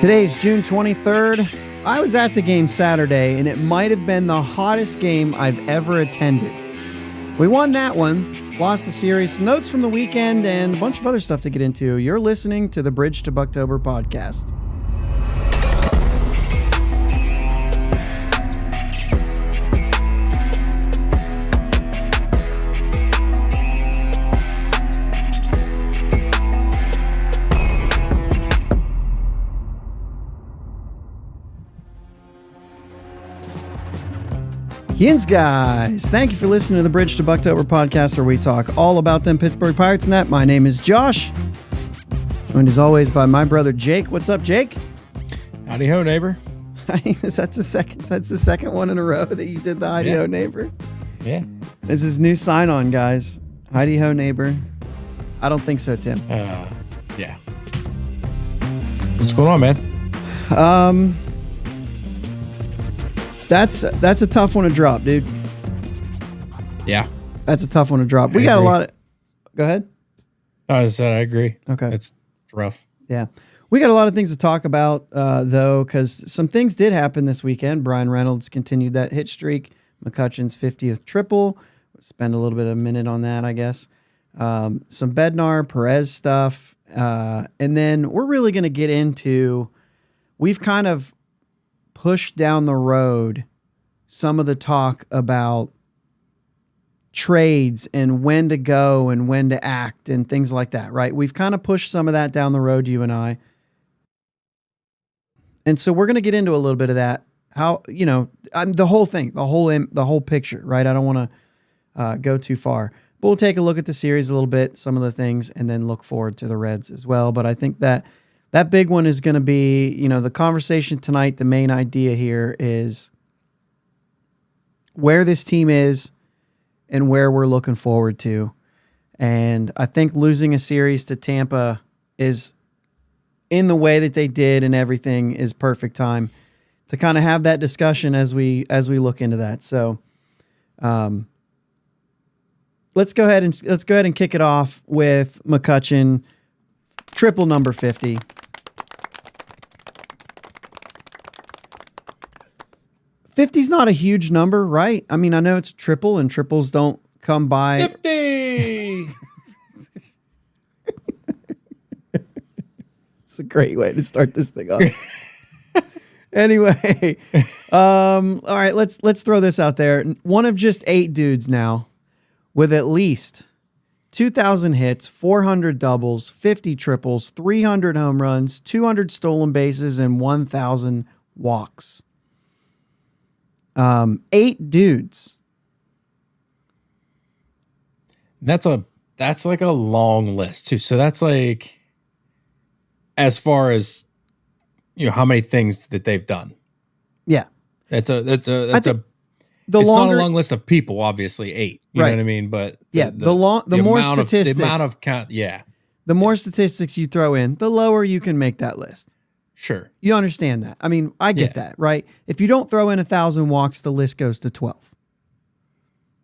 Today's June 23rd. I was at the game Saturday, and it might have been the hottest game I've ever attended. We won that one, lost the series, notes from the weekend, and a bunch of other stuff to get into. You're listening to the Bridge to Buctober podcast. Yins, guys. Thank you for listening to the Bridge to Buctober podcast, where we talk all about them Pittsburgh Pirates and that. My name is Josh, joined as always by my brother Jake. What's up, Jake? Howdy ho, neighbor. That's the second one in a row that you did the howdy ho, neighbor. Yeah. This is new sign on, guys. Howdy ho, neighbor. I don't think so, Tim. Yeah. What's going on, man? That's a tough one to drop, dude. Yeah. That's a tough one to drop. We got a lot of... Go ahead. I said I agree. Okay. It's rough. Yeah. We got a lot of things to talk about, though, because some things did happen this weekend. Bryan Reynolds continued that hit streak. McCutchen's 50th triple. We'll spend a little bit of a minute on that, I guess. Some Bednar, Perez stuff. And then we're really going to get into... We've kind of pushed down the road some of the talk about trades and when to go and when to act and things like that, right? We've kind of pushed some of that down the road, you and I. And so we're going to get into a little bit of that. How, the whole thing, the whole picture, right? I don't want to go too far. But we'll take a look at the series a little bit, some of the things, and then look forward to the Reds as well. But I think that big one is going to be, the conversation tonight. The main idea here is where this team is and where we're looking forward to. And I think losing a series to Tampa is, in the way that they did and everything, is perfect time to kind of have that discussion as we look into that. So let's go ahead and kick it off with McCutchen, triple number 50. 50's not a huge number, right? I mean, I know it's triple, and triples don't come by. 50! It's a great way to start this thing off. Anyway, all right, let's throw this out there. One of just 8 dudes now with at least 2,000 hits, 400 doubles, 50 triples, 300 home runs, 200 stolen bases, and 1,000 walks. 8 dudes. That's like a long list too. So that's like, as far as how many things that they've done. Yeah, it's not a long list of people. Obviously, 8. You know what I mean? But the more statistics, the amount of count. Yeah, the more statistics you throw in, the lower you can make that list. Sure. You understand that. I mean, I get that, right? If you don't throw in 1,000 walks, the list goes to 12.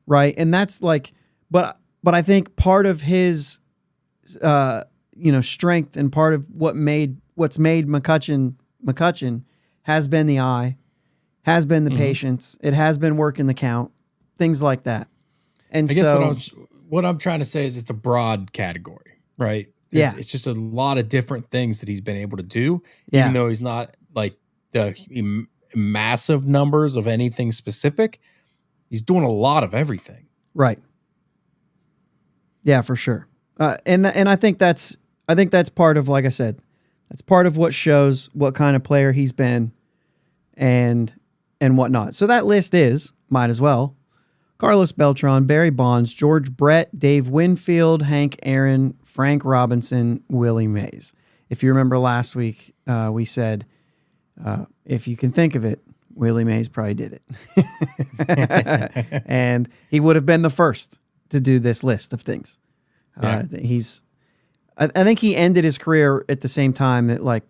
Right? And that's like, but I think part of his, strength, and part of what's made McCutchen has been the eye, has been the patience. It has been working the count, things like that. And I guess what I'm trying to say is it's a broad category, right? It's just a lot of different things that he's been able to do, even though he's not like the massive numbers of anything specific. He's doing a lot of everything. Right. Yeah, for sure. And I think that's part of, like I said, that's part of what shows what kind of player he's been and whatnot. So that list is, might as well, Carlos Beltran, Barry Bonds, George Brett, Dave Winfield, Hank Aaron, Frank Robinson, Willie Mays. If you remember last week, we said, if you can think of it, Willie Mays probably did it. And he would have been the first to do this list of things. I think he ended his career at the same time that, like,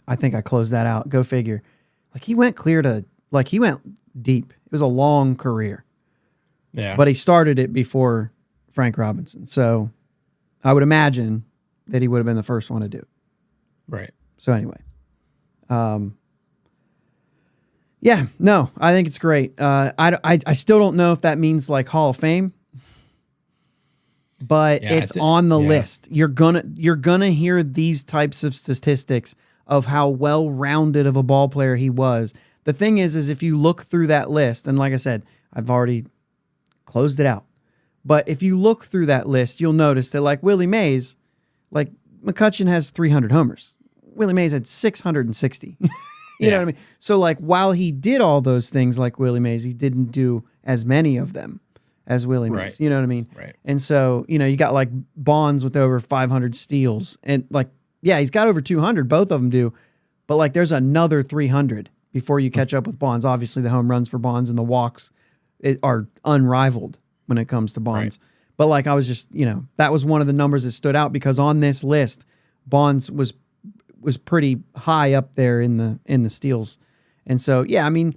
I think I closed that out. Go figure. Like, he went deep. It was a long career. Yeah. But he started it before Frank Robinson. So I would imagine that he would have been the first one to do it. Right. So anyway, yeah, no, I think it's great. I still don't know if that means like Hall of Fame, but it's on the list. You're gonna hear these types of statistics of how well-rounded of a ball player he was. The thing is if you look through that list, and like I said, I've already closed it out. But if you look through that list, you'll notice that like Willie Mays, like McCutchen has 300 homers. Willie Mays had 660. You know what I mean? So like while he did all those things like Willie Mays, he didn't do as many of them as Willie Mays. You know what I mean? Right. And so, you got like Bonds with over 500 steals. And like, yeah, he's got over 200. Both of them do. But like there's another 300 before you catch up with Bonds. Obviously the home runs for Bonds and the walks are unrivaled when it comes to Bonds. Right. But like I was just, that was one of the numbers that stood out because on this list, Bonds was pretty high up there in the steals. And so, yeah, I mean,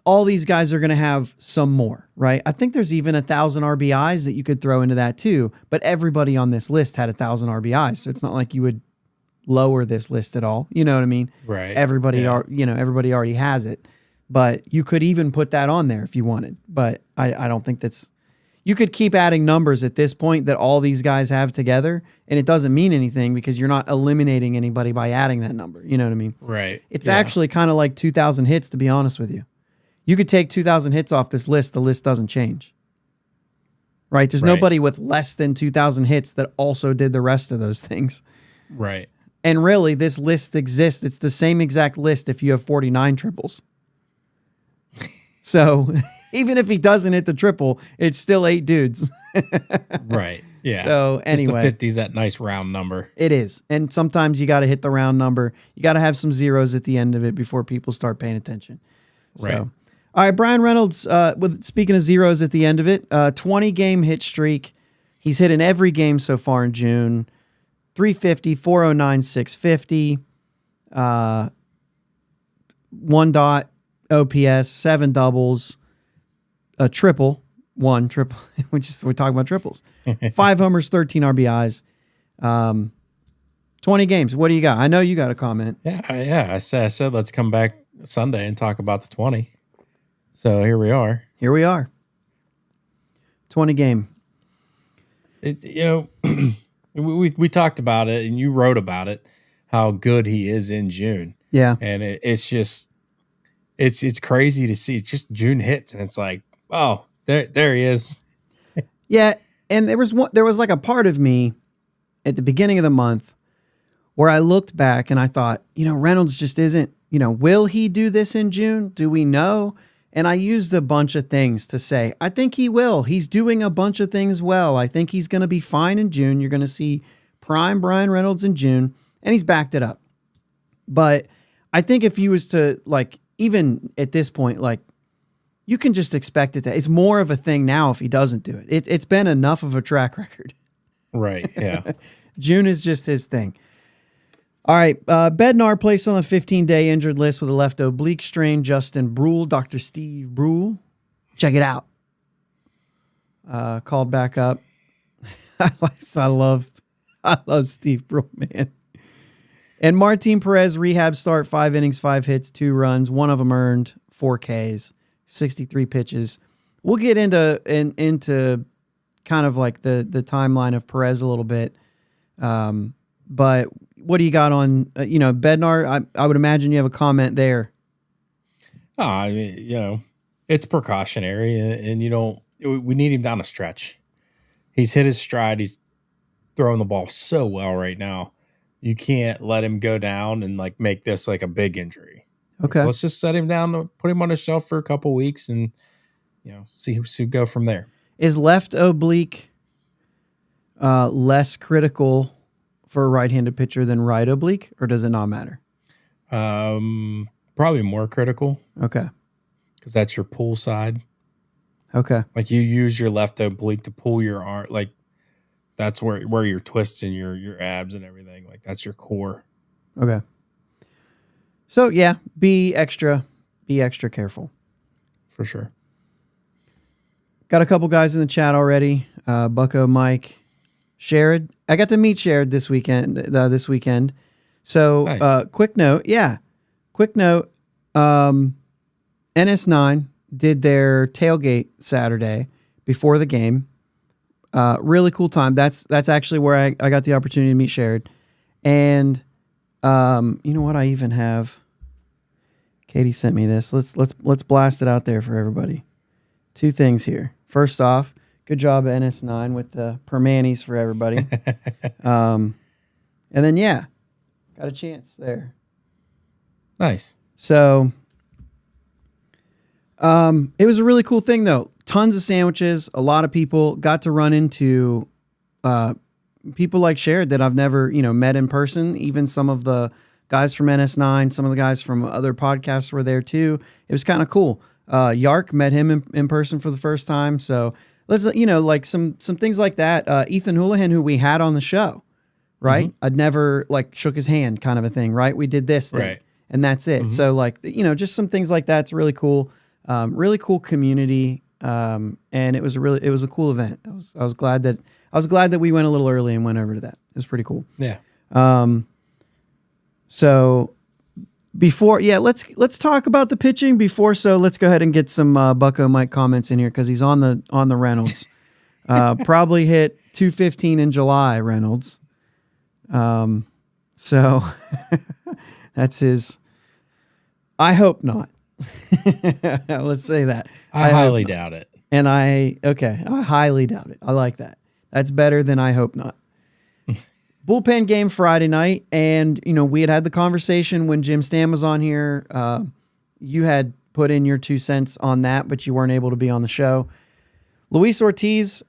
all these guys are going to have some more, right? I think there's even 1,000 RBIs that you could throw into that too, but everybody on this list had 1,000 RBIs. So it's not like you would lower this list at all. You know what I mean? Right. Everybody everybody already has it, but you could even put that on there if you wanted. But I don't think you could keep adding numbers at this point that all these guys have together, and it doesn't mean anything because you're not eliminating anybody by adding that number. You know what I mean? Right. It's actually kind of like 2,000 hits, to be honest with you. You could take 2,000 hits off this list. The list doesn't change. Right? There's nobody with less than 2,000 hits that also did the rest of those things. Right. And really, this list exists. It's the same exact list if you have 49 triples. So even if he doesn't hit the triple, it's still 8 dudes. Right. Yeah. So anyway. Just the 50's that nice round number. It is. And sometimes you got to hit the round number. You got to have some zeros at the end of it before people start paying attention. Right. So, all right, Bryan Reynolds, speaking of zeros at the end of it, 20-game hit streak. He's hit in every game so far in June. 350, 409, 650. 1 dot. OPS, 7 doubles, a triple, 1 triple, we're talking about triples. 5 homers, 13 RBIs, 20 games. What do you got? I know you got a comment. Yeah. I said let's come back Sunday and talk about the 20. So here we are. 20 game. We talked about it and you wrote about it, how good he is in June. Yeah. And it's just it's crazy to see. It's just June hits and it's like, oh, there he is. Yeah, and there was like a part of me at the beginning of the month where I looked back and I thought, Reynolds just isn't, will he do this in June? Do we know? And I used a bunch of things to say, I think he will. He's doing a bunch of things well. I think he's going to be fine in June. You're going to see prime Bryan Reynolds in June, and he's backed it up. But I think if he was to, like, even at this point, like, you can just expect it. It's more of a thing now if he doesn't do it. It's been enough of a track record. Right, yeah. June is just his thing. All right, Bednar placed on the 15-day injured list with a left oblique strain. Justin Brule, Dr. Steve Brule. Check it out. Called back up. I love Steve Brule, man. And Martin Perez, rehab start, 5 innings, 5 hits, 2 runs. 1 of them earned, 4 Ks, 63 pitches. We'll get into kind of like the timeline of Perez a little bit. But what do you got on, Bednar? I would imagine you have a comment there. Oh, I mean, it's precautionary and we need him down a stretch. He's hit his stride. He's throwing the ball so well right now. You can't let him go down and like make this like a big injury. Okay. Let's just set him down, put him on a shelf for a couple weeks and, see go from there. Is left oblique less critical for a right-handed pitcher than right oblique, or does it not matter? Probably more critical. Okay. Because that's your pull side. Okay. Like you use your left oblique to pull your arm, like that's where you're twisting your abs and everything. Like that's your core. Okay. So yeah, be extra careful. For sure. Got a couple guys in the chat already. Bucko, Mike, Sherrod. I got to meet Sherrod this weekend. So, Nice. quick note. NS9 did their tailgate Saturday before the game. Really cool time. That's actually where I got the opportunity to meet Sherrod. And you know what? I even have. Katie sent me this. Let's blast it out there for everybody. 2 things here. First off, good job NS9 with the permanis for everybody. And then got a chance there. Nice. So it was a really cool thing though. Tons of sandwiches. A lot of people got to run into people like Sherrod that I've never, met in person. Even some of the guys from NS9, some of the guys from other podcasts were there too. It was kind of cool. Yark, met him in person for the first time. So let's, like some things like that. Ethan Houlihan, who we had on the show, right? Mm-hmm. I'd never shook his hand kind of a thing, right? We did this thing, right, and that's it. Mm-hmm. So just some things like that's really cool. Really cool community. And it was a cool event. I was glad that we went a little early and went over to that. It was pretty cool. Yeah. So before, let's talk about the pitching before. So let's go ahead and get some Bucko Mike comments in here because he's on the Reynolds. Probably hit 215 in July, Reynolds. So that's his. I hope not. Let's say that. I highly doubt it. And I highly doubt it. I like that. That's better than I hope not. Bullpen game Friday night, and we had the conversation when Jim Stam was on here. You had put in your 2 cents on that, but you weren't able to be on the show. Luis Ortiz,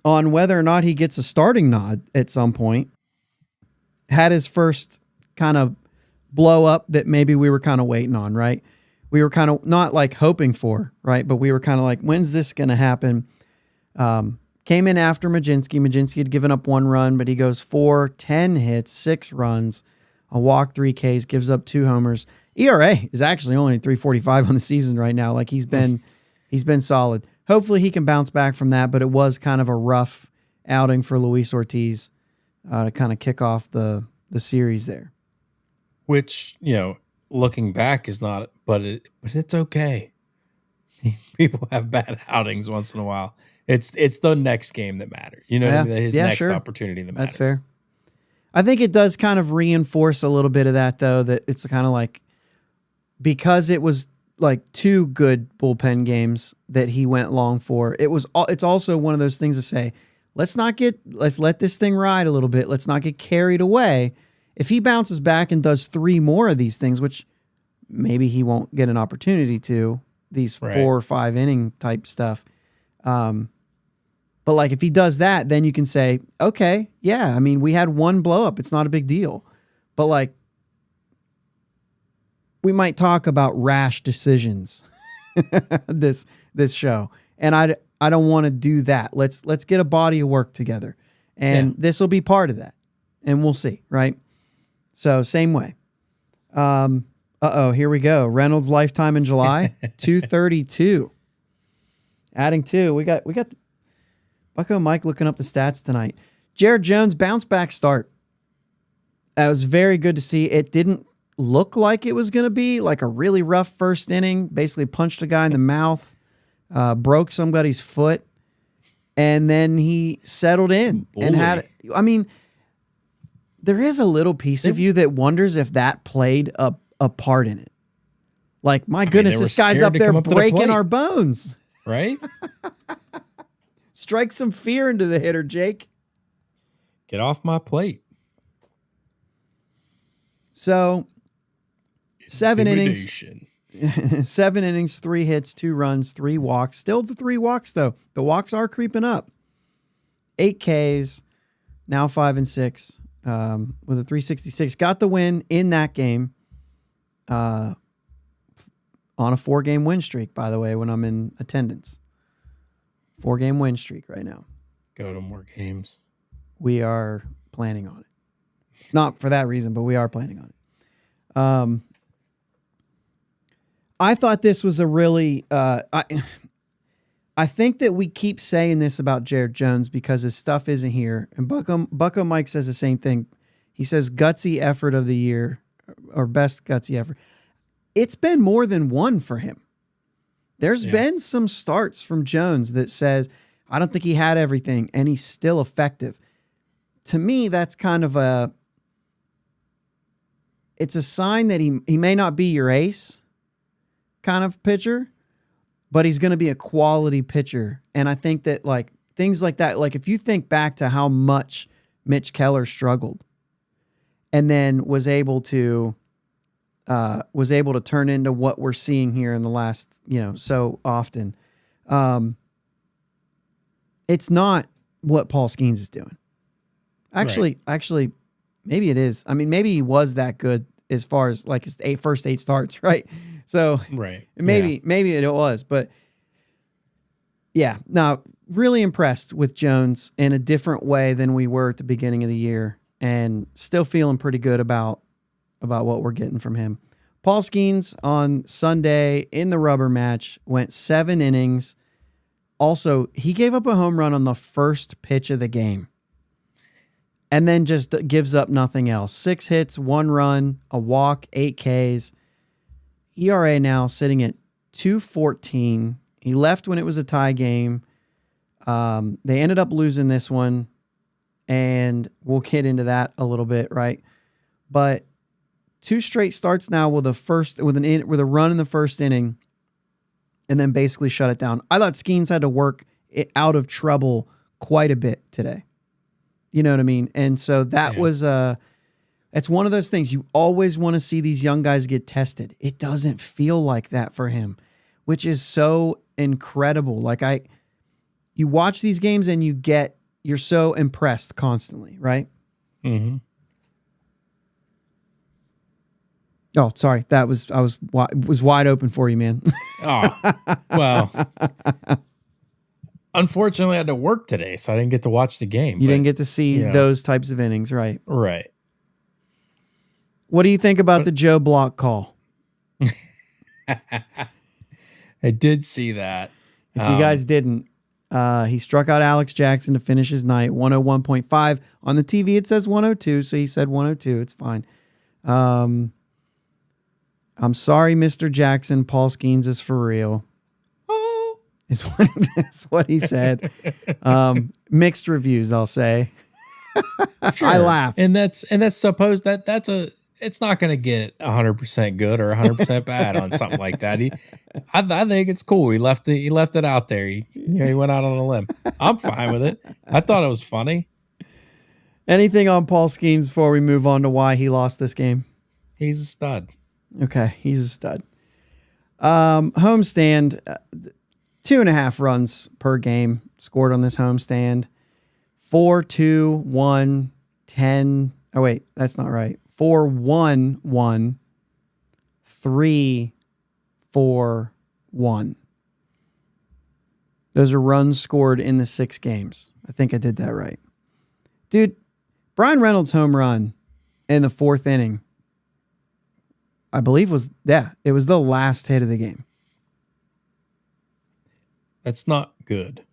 on whether or not he gets a starting nod at some point, had his first kind of blow up that maybe we were kind of waiting on, right? We were kind of not hoping for, right? But we were kind of when's this going to happen? Came in after Majinski. Majinski had given up 1 run, but he goes 4, 10 hits, 6 runs, a walk, 3 Ks, gives up 2 homers. ERA is actually only 3.45 on the season right now. He's been solid. Hopefully he can bounce back from that, but it was kind of a rough outing for Luis Ortiz to kind of kick off the series there. Which, looking back is not, but it's okay. People have bad outings once in a while. It's the next game that matters. His next opportunity that matters. That's fair. I think it does kind of reinforce a little bit of that, though, that it's kind of because it was 2 good bullpen games that he went long for. It's also one of those things to say, let's let this thing ride a little bit. Let's not get carried away. If he bounces back and does 3 more of these things, which maybe he won't get an opportunity to, these 4 or 5 inning type stuff. But if he does that, then you can say, okay, yeah, I mean, we had 1 blow up. It's not a big deal. But we might talk about rash decisions this show. And I don't want to do that. Let's get a body of work together. And this will be part of that. And we'll see, right? So same way. Here we go. Reynolds lifetime in July, 232. Adding 2. We got Bucko Mike looking up the stats tonight. Jared Jones bounce back start. That was very good to see. It didn't look like it was going to be a really rough first inning. Basically punched a guy in the mouth, broke somebody's foot, and then he settled in and had. I mean, there is a little piece of you that wonders if that played a part in it. My goodness, this guy's up there breaking our bones. Right? Strike some fear into the hitter, Jake. Get off my plate. So, 7 innings. 7 innings, 3 hits, 2 runs, 3 walks. Still the 3 walks, though. The walks are creeping up. 8 Ks, now 5 and 6 with a 366. Got the win in that game on a 4-game win streak, by the way, when I'm in attendance. 4-game win streak right now. Go to more games. We are planning on it. Not for that reason, but we are planning on it. I thought this was a really... I think that we keep saying this about Jared Jones because his stuff isn't here. And Bucko Mike says the same thing. He says gutsy effort of the year, or best gutsy effort. It's been more than one for him. There's been some starts from Jones that says, I don't think he had everything, and he's still effective. To me, that's kind of it's a sign that he may not be your ace kind of pitcher, but he's going to be a quality pitcher. And I think that like things like that, like if you think back to how much Mitch Keller struggled and then was able to turn into what we're seeing here in the last, so often. It's not what Paul Skenes is doing. Actually, maybe it is. I mean, maybe he was that good as far as like his first 8 starts, right? So maybe it was, but yeah, no, really impressed with Jones in a different way than we were at the beginning of the year, and still feeling pretty good about what we're getting from him. Paul Skenes on Sunday in the rubber match went 7 innings. Also, he gave up a home run on the first pitch of the game and then just gives up nothing else. 6 hits, 1 run, a walk, 8 Ks. ERA now sitting at 2.14. He left when it was a tie game. They ended up losing this one, and we'll get into that a little bit, right? But 2 straight starts now with a run in the first inning, and then basically shut it down. I thought Skenes had to work it out of trouble quite a bit today. You know what I mean? And so that was it's one of those things you always want to see these young guys get tested. It doesn't feel like that for him, which is so incredible. Like you watch these games and you're so impressed constantly, right? Mm-hmm. Oh, sorry. I was wide open for you, man. Oh, well, unfortunately I had to work today, so I didn't get to watch the game. You didn't get to see those types of innings, right? Right. What do you think about the Joe Block call? I did see that. If you guys didn't, he struck out Alex Jackson to finish his night, 101.5. On the TV, it says 102, so he said 102. It's fine. I'm sorry, Mr. Jackson. Paul Skenes is for real. Oh, is what he said. Mixed reviews, I'll say. Sure. I laughed, and that's supposed it's not going to get 100% good or 100% bad on something like that. I think it's cool. He left it out there. He went out on a limb. I'm fine with it. I thought it was funny. Anything on Paul Skenes before we move on to why he lost this game? He's a stud. Okay, he's a stud. Homestand, 2.5 runs per game scored on this homestand. 4-2-1-10. Oh wait, that's not right. 4-1-1. 3-4-1. Those are runs scored in the 6 games. I think I did that right. Dude, Bryan Reynolds' home run in the 4th inning, I believe it was the last hit of the game. That's not good.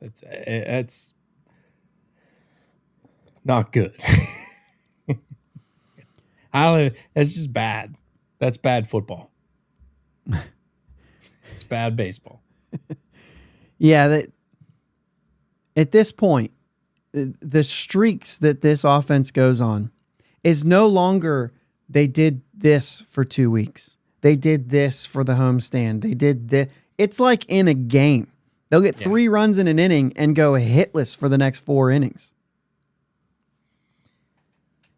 It's not good. It's just bad. That's bad football. It's bad baseball. Yeah, at this point, the streaks that this offense goes on is no longer they did this for 2 weeks. They did this for the homestand. They did this. It's like in a game. They'll get 3 runs in an inning and go hitless for the next 4 innings.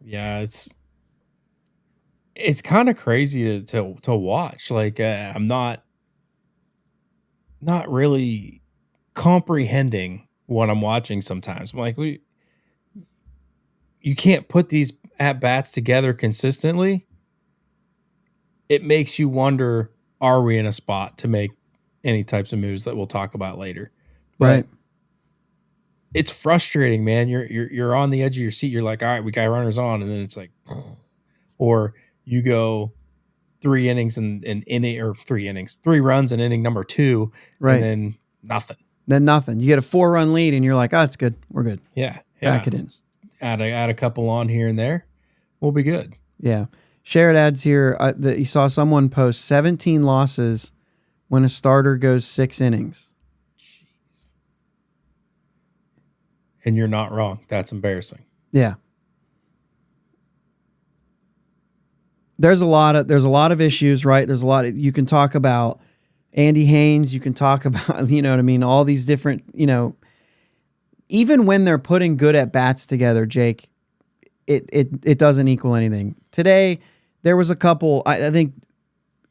Yeah, it's kind of crazy to watch. Like I'm not really comprehending what I'm watching sometimes. I'm like, you can't put these at bats together consistently. It makes you wonder, are we in a spot to make any types of moves that we'll talk about later? But right. It's frustrating, man. You're on the edge of your seat. You're like, all right, we got runners on, and then it's like, or you go 3 innings and inning, or 3 innings, 3 runs in inning number 2, right, and then nothing. You get a 4-run lead, and you're like, oh, that's good. We're good. Yeah. Back it in. add a couple on here and there, we'll be good. Yeah. Shared ads here. You saw someone post 17 losses when a starter goes 6 innings. Jeez. And you're not wrong. That's embarrassing. Yeah. There's a lot of issues, right? There's a lot you can talk about Andy Haynes, you can talk about, you know what I mean, all these different, even when they're putting good at bats together, Jake, it doesn't equal anything. Today, there was a couple, I think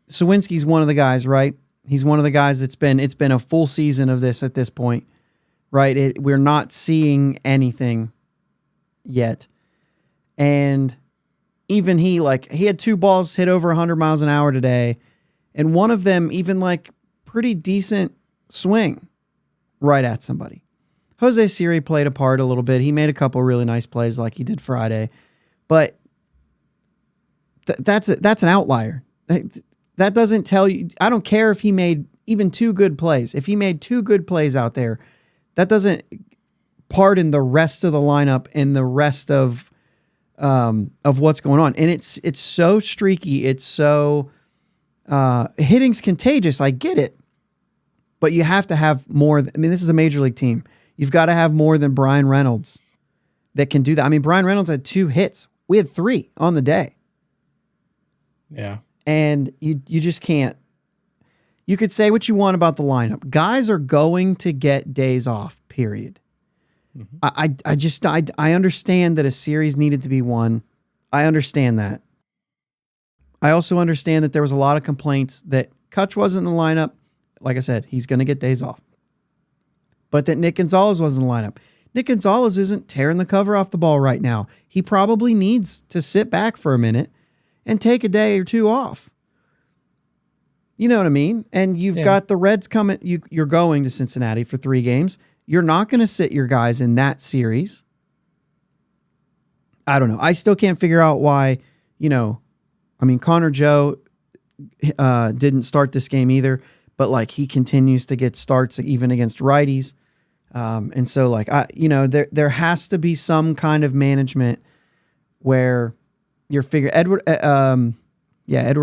Sawinski's one of the guys, right? He's one of the guys it's been a full season of this at this point, right? We're not seeing anything yet. And even he had 2 balls hit over 100 miles an hour today, and one of them even pretty decent swing right at somebody. Jose Siri played a part a little bit. He made a couple really nice plays like he did Friday, but that's an outlier. That doesn't tell you. I don't care if he made even 2 good plays. If he made 2 good plays out there, that doesn't pardon the rest of the lineup and the rest of what's going on. And it's so streaky. It's so hitting's contagious. I get it, but you have to have more. This is a major league team. You've got to have more than Bryan Reynolds that can do that. I mean, Bryan Reynolds had 2 hits. We had 3 on the day. Yeah. And you just can't. You could say what you want about the lineup. Guys are going to get days off, period. Mm-hmm. I understand that a series needed to be won. I understand that. I also understand that there was a lot of complaints that Kutch wasn't in the lineup. Like I said, he's going to get days off. But that Nick Gonzalez was in the lineup. Nick Gonzalez isn't tearing the cover off the ball right now. He probably needs to sit back for a minute and take a day or 2 off. You know what I mean? And you've got the Reds coming. You're going to Cincinnati for 3 games. You're not going to sit your guys in that series. I don't know. I still can't figure out why, Connor Joe didn't start this game either, but he continues to get starts even against righties. And so there has to be some kind of management where you're figuring Edward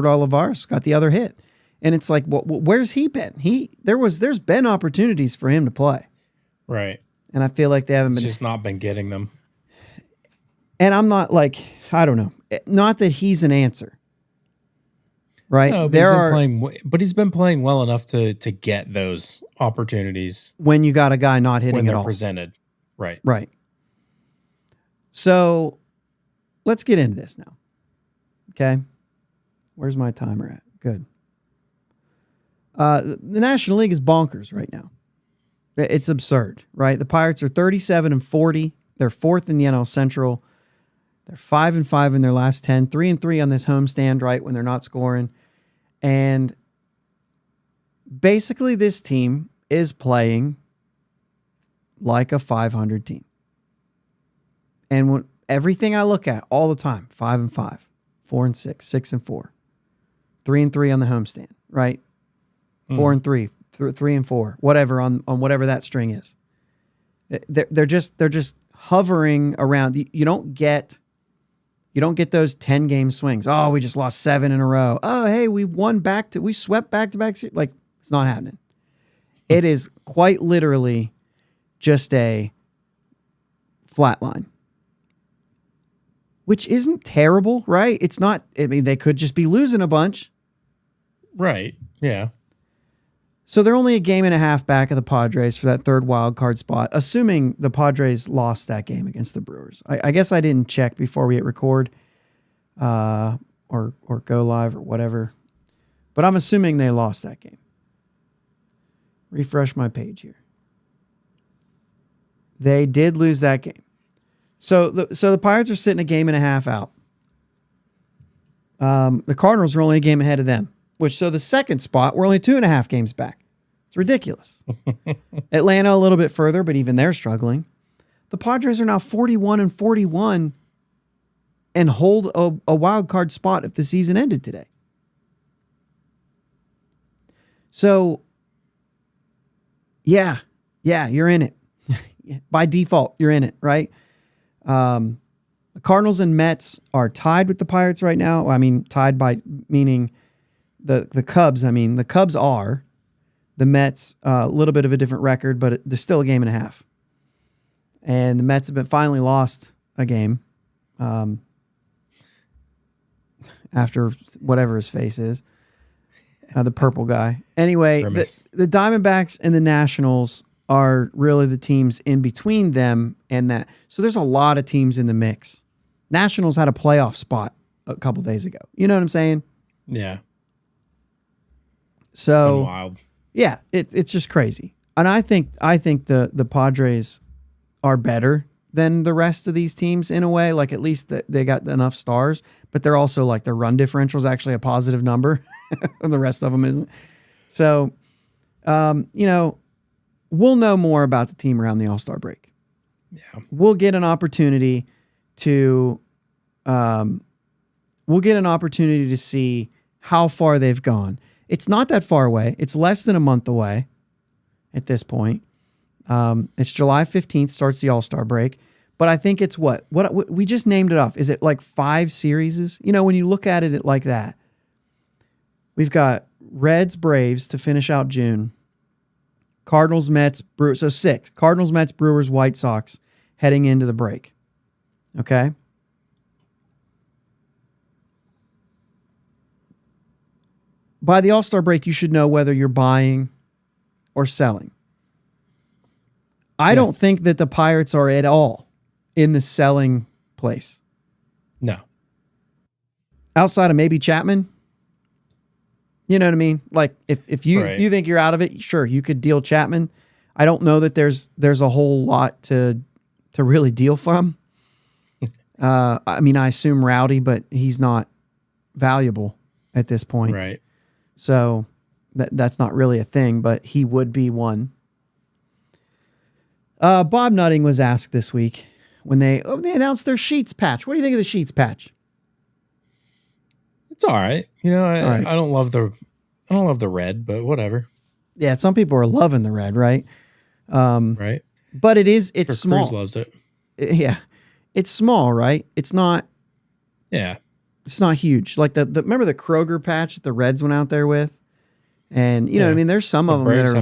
Olivares got the other hit. And it's where's he been? There's been opportunities for him to play. Right. And I feel like they haven't been. He's just not been getting them. And I'm not I don't know. Not that he's an answer. Right? No, but he's been playing well enough to get those opportunities. When you got a guy not hitting at all. Presented. Right. Right. So let's get into this now. Okay. Where's my timer at? Good. The National League is bonkers right now. It's absurd, right? The Pirates are 37-40. They're 4th in the NL Central. They're 5-5 in their last 10, 3-3 on this homestand, right, when they're not scoring. And basically this team is playing like a 500 team. And everything I look at all the time, 5-5, 4-6, 6-4, 3-3 on the homestand, right? 4-3, 3-4, whatever on whatever that string is. They're just hovering around. You don't get those 10-game swings. Oh, we just lost 7 in a row. Oh, hey, we swept back-to-back. It's not happening. It is quite literally just a flat line, which isn't terrible, right? It's not. I mean, they could just be losing a bunch. Right. Yeah. So they're only a game and a half back of the Padres for that 3rd wild card spot, assuming the Padres lost that game against the Brewers. I guess I didn't check before we hit record or go live or whatever, but I'm assuming they lost that game. Refresh my page here. They did lose that game. So the Pirates are sitting a game and a half out. The Cardinals are only a game ahead of them, so the 2nd spot, we're only 2.5 games back. It's ridiculous. Atlanta a little bit further, but even they're struggling. The Padres are now 41-41 and hold a wild card spot if the season ended today. So, yeah, you're in it. By default, you're in it, right? The Cardinals and Mets are tied with the Pirates right now. I mean, tied by meaning the Cubs. I mean, the Cubs are. The Mets, a little bit of a different record, but there's still a game and a half. And the Mets have been finally lost a game after whatever his face is, the purple guy. Anyway, the Diamondbacks and the Nationals are really the teams in between them and that. So there's a lot of teams in the mix. Nationals had a playoff spot a couple days ago. You know what I'm saying? Yeah. So wild. Yeah, it's just crazy. And I think the Padres are better than the rest of these teams in a way. Like, at least they got enough stars, but they're also like their run differential is actually a positive number. And the rest of them isn't. So, we'll know more about the team around the All-Star break. Yeah. We'll get an opportunity to see how far they've gone. It's not that far away. It's less than a month away at this point. It's July 15th, starts the All-Star break. But I think it's what we just named it off. Is it like 5 series? When you look at it like that, we've got Reds, Braves to finish out June. Cardinals, Mets, Brewers. So 6. Cardinals, Mets, Brewers, White Sox heading into the break. Okay? By the All-Star break, you should know whether you're buying or selling. I don't think that the Pirates are at all in the selling place. No. Outside of maybe Chapman. You know what I mean? Like, if you think you're out of it, sure, you could deal Chapman. I don't know that there's a whole lot to really deal from. I mean, I assume Rowdy, but he's not valuable at this point. Right. So that's not really a thing, but he would be one. Bob Nutting was asked this week when they announced their Sheets patch. What do you think of the Sheets patch? It's all right. I don't love the red, but whatever. Yeah, some people are loving the red, right? Right. But it's small. Cruz loves it. Yeah. It's small, right? It's not. Yeah. It's not huge. Like remember the Kroger patch that the Reds went out there with? And you know what I mean? There's some of them that are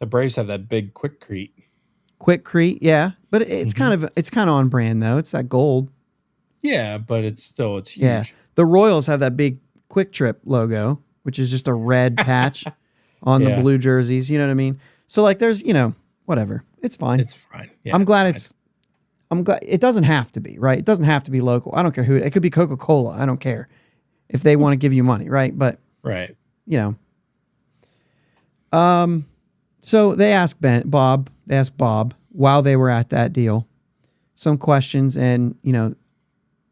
the Braves have that big Quickcrete. Quickcrete, yeah. But it's kind of on brand though. It's that gold. Yeah, but it's huge. Yeah. The Royals have that big Quick Trip logo, which is just a red patch on the blue jerseys. You know what I mean? So like there's, whatever. It's fine. It's fine. Yeah, I'm glad it doesn't have to be, right? It doesn't have to be local. I don't care who it could be Coca-Cola. I don't care if they want to give you money, right? But right. So they asked Bob while they were at that deal, some questions, and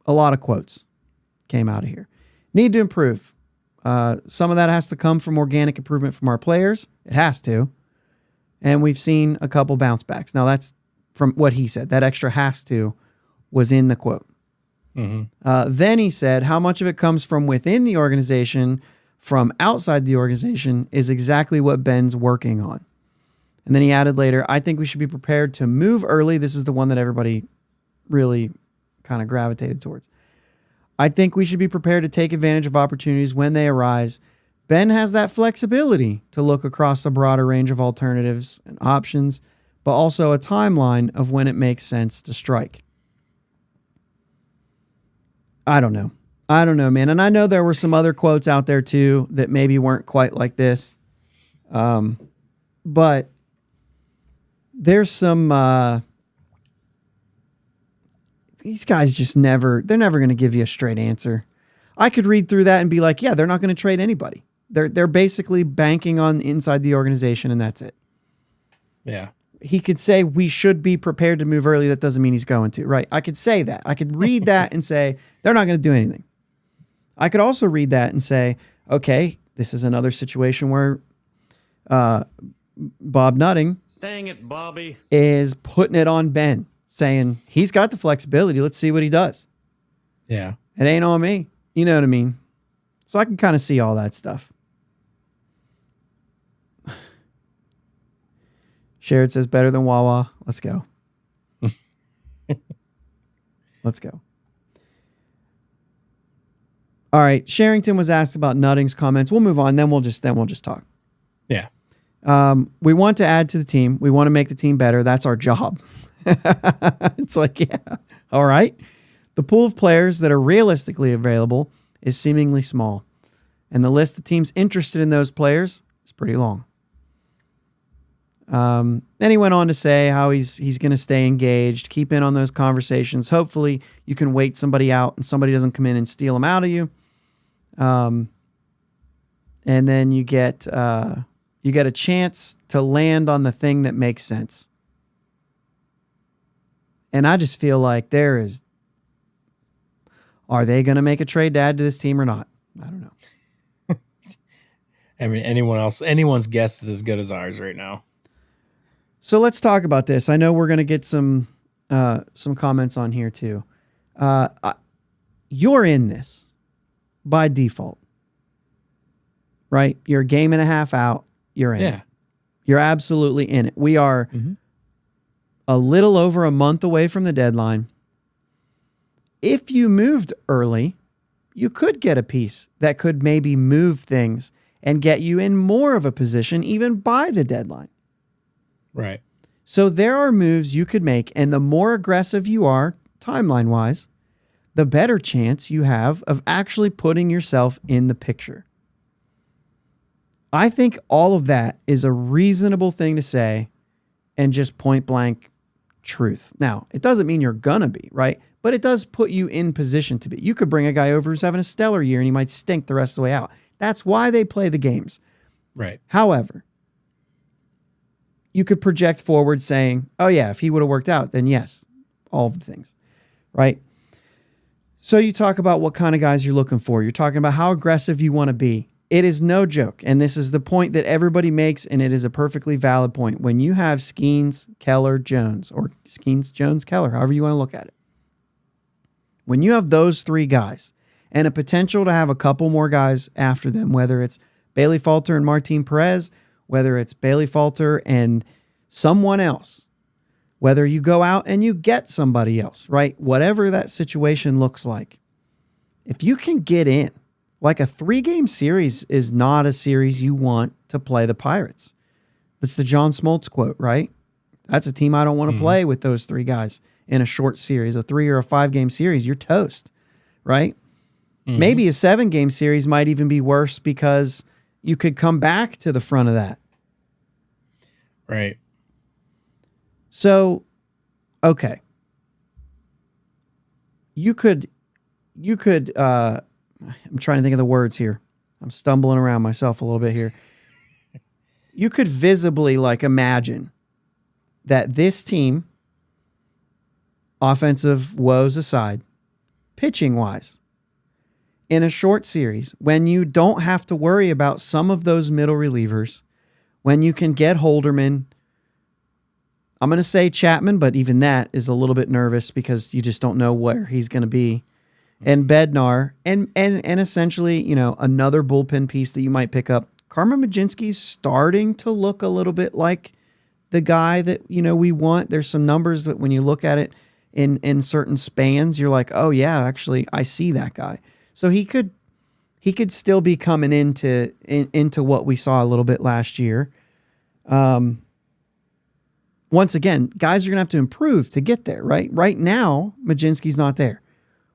a lot of quotes came out of here. Need to improve. Some of that has to come from organic improvement from our players. It has to. And we've seen a couple bounce backs. Now that's from what he said. That extra has to was in the quote. Mm-hmm. Then he said, how much of it comes from within the organization, from outside the organization, is exactly what Ben's working on. And then he added later, I think we should be prepared to move early. This is the one that everybody really kind of gravitated towards. I think we should be prepared to take advantage of opportunities when they arise. Ben has that flexibility to look across a broader range of alternatives and options, but also a timeline of when it makes sense to strike. I don't know, man. And I know there were some other quotes out there too that maybe weren't quite like this. But there's some, these guys they're never going to give you a straight answer. I could read through that and be like, yeah, they're not going to trade anybody. They're basically banking on inside the organization, and that's it. Yeah. He could say we should be prepared to move early. That doesn't mean he's going to, right? I could say that. I could read that and say they're not going to do anything. I could also read that and say, okay, this is another situation where Bob Nutting, dang it, Bobby, is putting it on Ben, saying he's got the flexibility. Let's see what he does. Yeah. It ain't on me. You know what I mean? So I can kind of see all that stuff. Sherrod says better than Wawa. Let's go. Let's go. All right. Sherrington was asked about Nutting's comments. We'll move on. Then we'll just talk. Yeah. We want to add to the team. We want to make the team better. That's our job. It's like, yeah. All right. The pool of players that are realistically available is seemingly small. And the list of teams interested in those players is pretty long. Then he went on to say how he's going to stay engaged, keep in on those conversations. Hopefully you can wait somebody out and somebody doesn't come in and steal them out of you. And then you get a chance to land on the thing that makes sense. And I just feel like are they going to make a trade to add to this team or not? I don't know. I mean, anyone's guess is as good as ours right now. So let's talk about this. I know we're going to get some comments on here too. You're in this by default, right? You're a game and a half out. You're in it. You're absolutely in it. We are a little over a month away from the deadline. If you moved early, you could get a piece that could maybe move things and get you in more of a position even by the deadline. Right. So there are moves you could make, and the more aggressive you are, timeline-wise, the better chance you have of actually putting yourself in the picture. I think all of that is a reasonable thing to say and just point-blank truth. Now, it doesn't mean you're gonna be, right? But it does put you in position to be. You could bring a guy over who's having a stellar year and he might stink the rest of the way out. That's why they play the games. Right. However, you could project forward saying, oh yeah, if he would have worked out, then yes, all of the things, right? So you talk about what kind of guys you're looking for. You're talking about how aggressive you want to be. It is no joke, and this is the point that everybody makes, and it is a perfectly valid point. When you have Skenes, Keller, Jones, or Skenes, Jones, Keller, however you want to look at it, when you have those three guys and a potential to have a couple more guys after them, whether it's Bailey Falter and Martin Perez, whether it's Bailey Falter and someone else, whether you go out and you get somebody else, right? Whatever that situation looks like. If you can get in, like a 3-game series is not a series you want to play the Pirates. That's the John Smoltz quote, right? That's a team I don't want to play with those 3 guys in a short series. A 3 or a 5-game series, you're toast, right? Maybe a 7-game series might even be worse because you could come back to the front of that. Right. So, okay. You could, I'm trying to think of the words here. I'm stumbling around myself a little bit here. You could visibly imagine that this team, offensive woes aside, pitching wise, in a short series, when you don't have to worry about some of those middle relievers, when you can get Holderman, I'm going to say Chapman, but even that is a little bit nervous because you just don't know where he's going to be. And Bednar, and essentially, another bullpen piece that you might pick up. Carmen Majinski's starting to look a little bit like the guy that, we want. There's some numbers that when you look at it in certain spans, you're like, oh yeah, actually, I see that guy. So he could still be coming into what we saw a little bit last year. Once again, guys are going to have to improve to get there, right? Right now, Majinski's not there.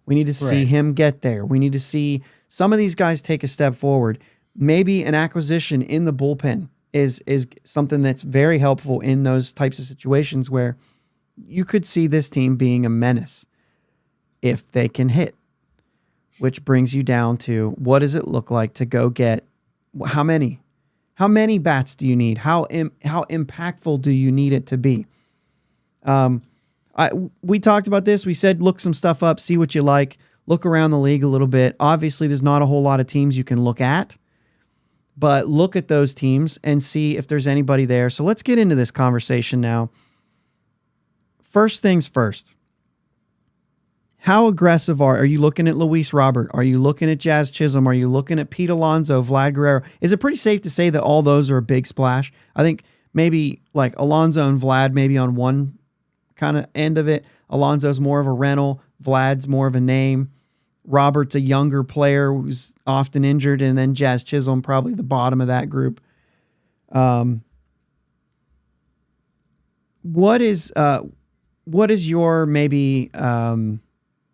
We need to see him get there. We need to see some of these guys take a step forward. Maybe an acquisition in the bullpen is something that's very helpful in those types of situations where you could see this team being a menace if they can hit, which brings you down to what does it look like to go get how many bats do you need? How impactful do you need it to be? We talked about this. We said, look some stuff up, see what you like, look around the league a little bit. Obviously, there's not a whole lot of teams you can look at, but look at those teams and see if there's anybody there. So let's get into this conversation now. First things first. How aggressive are you looking at Luis Robert? Are you looking at Jazz Chisholm? Are you looking at Pete Alonso, Vlad Guerrero? Is it pretty safe to say that all those are a big splash? I think maybe Alonso and Vlad maybe on one kind of end of it. Alonso's more of a rental. Vlad's more of a name. Robert's a younger player who's often injured, and then Jazz Chisholm probably the bottom of that group. What is your maybe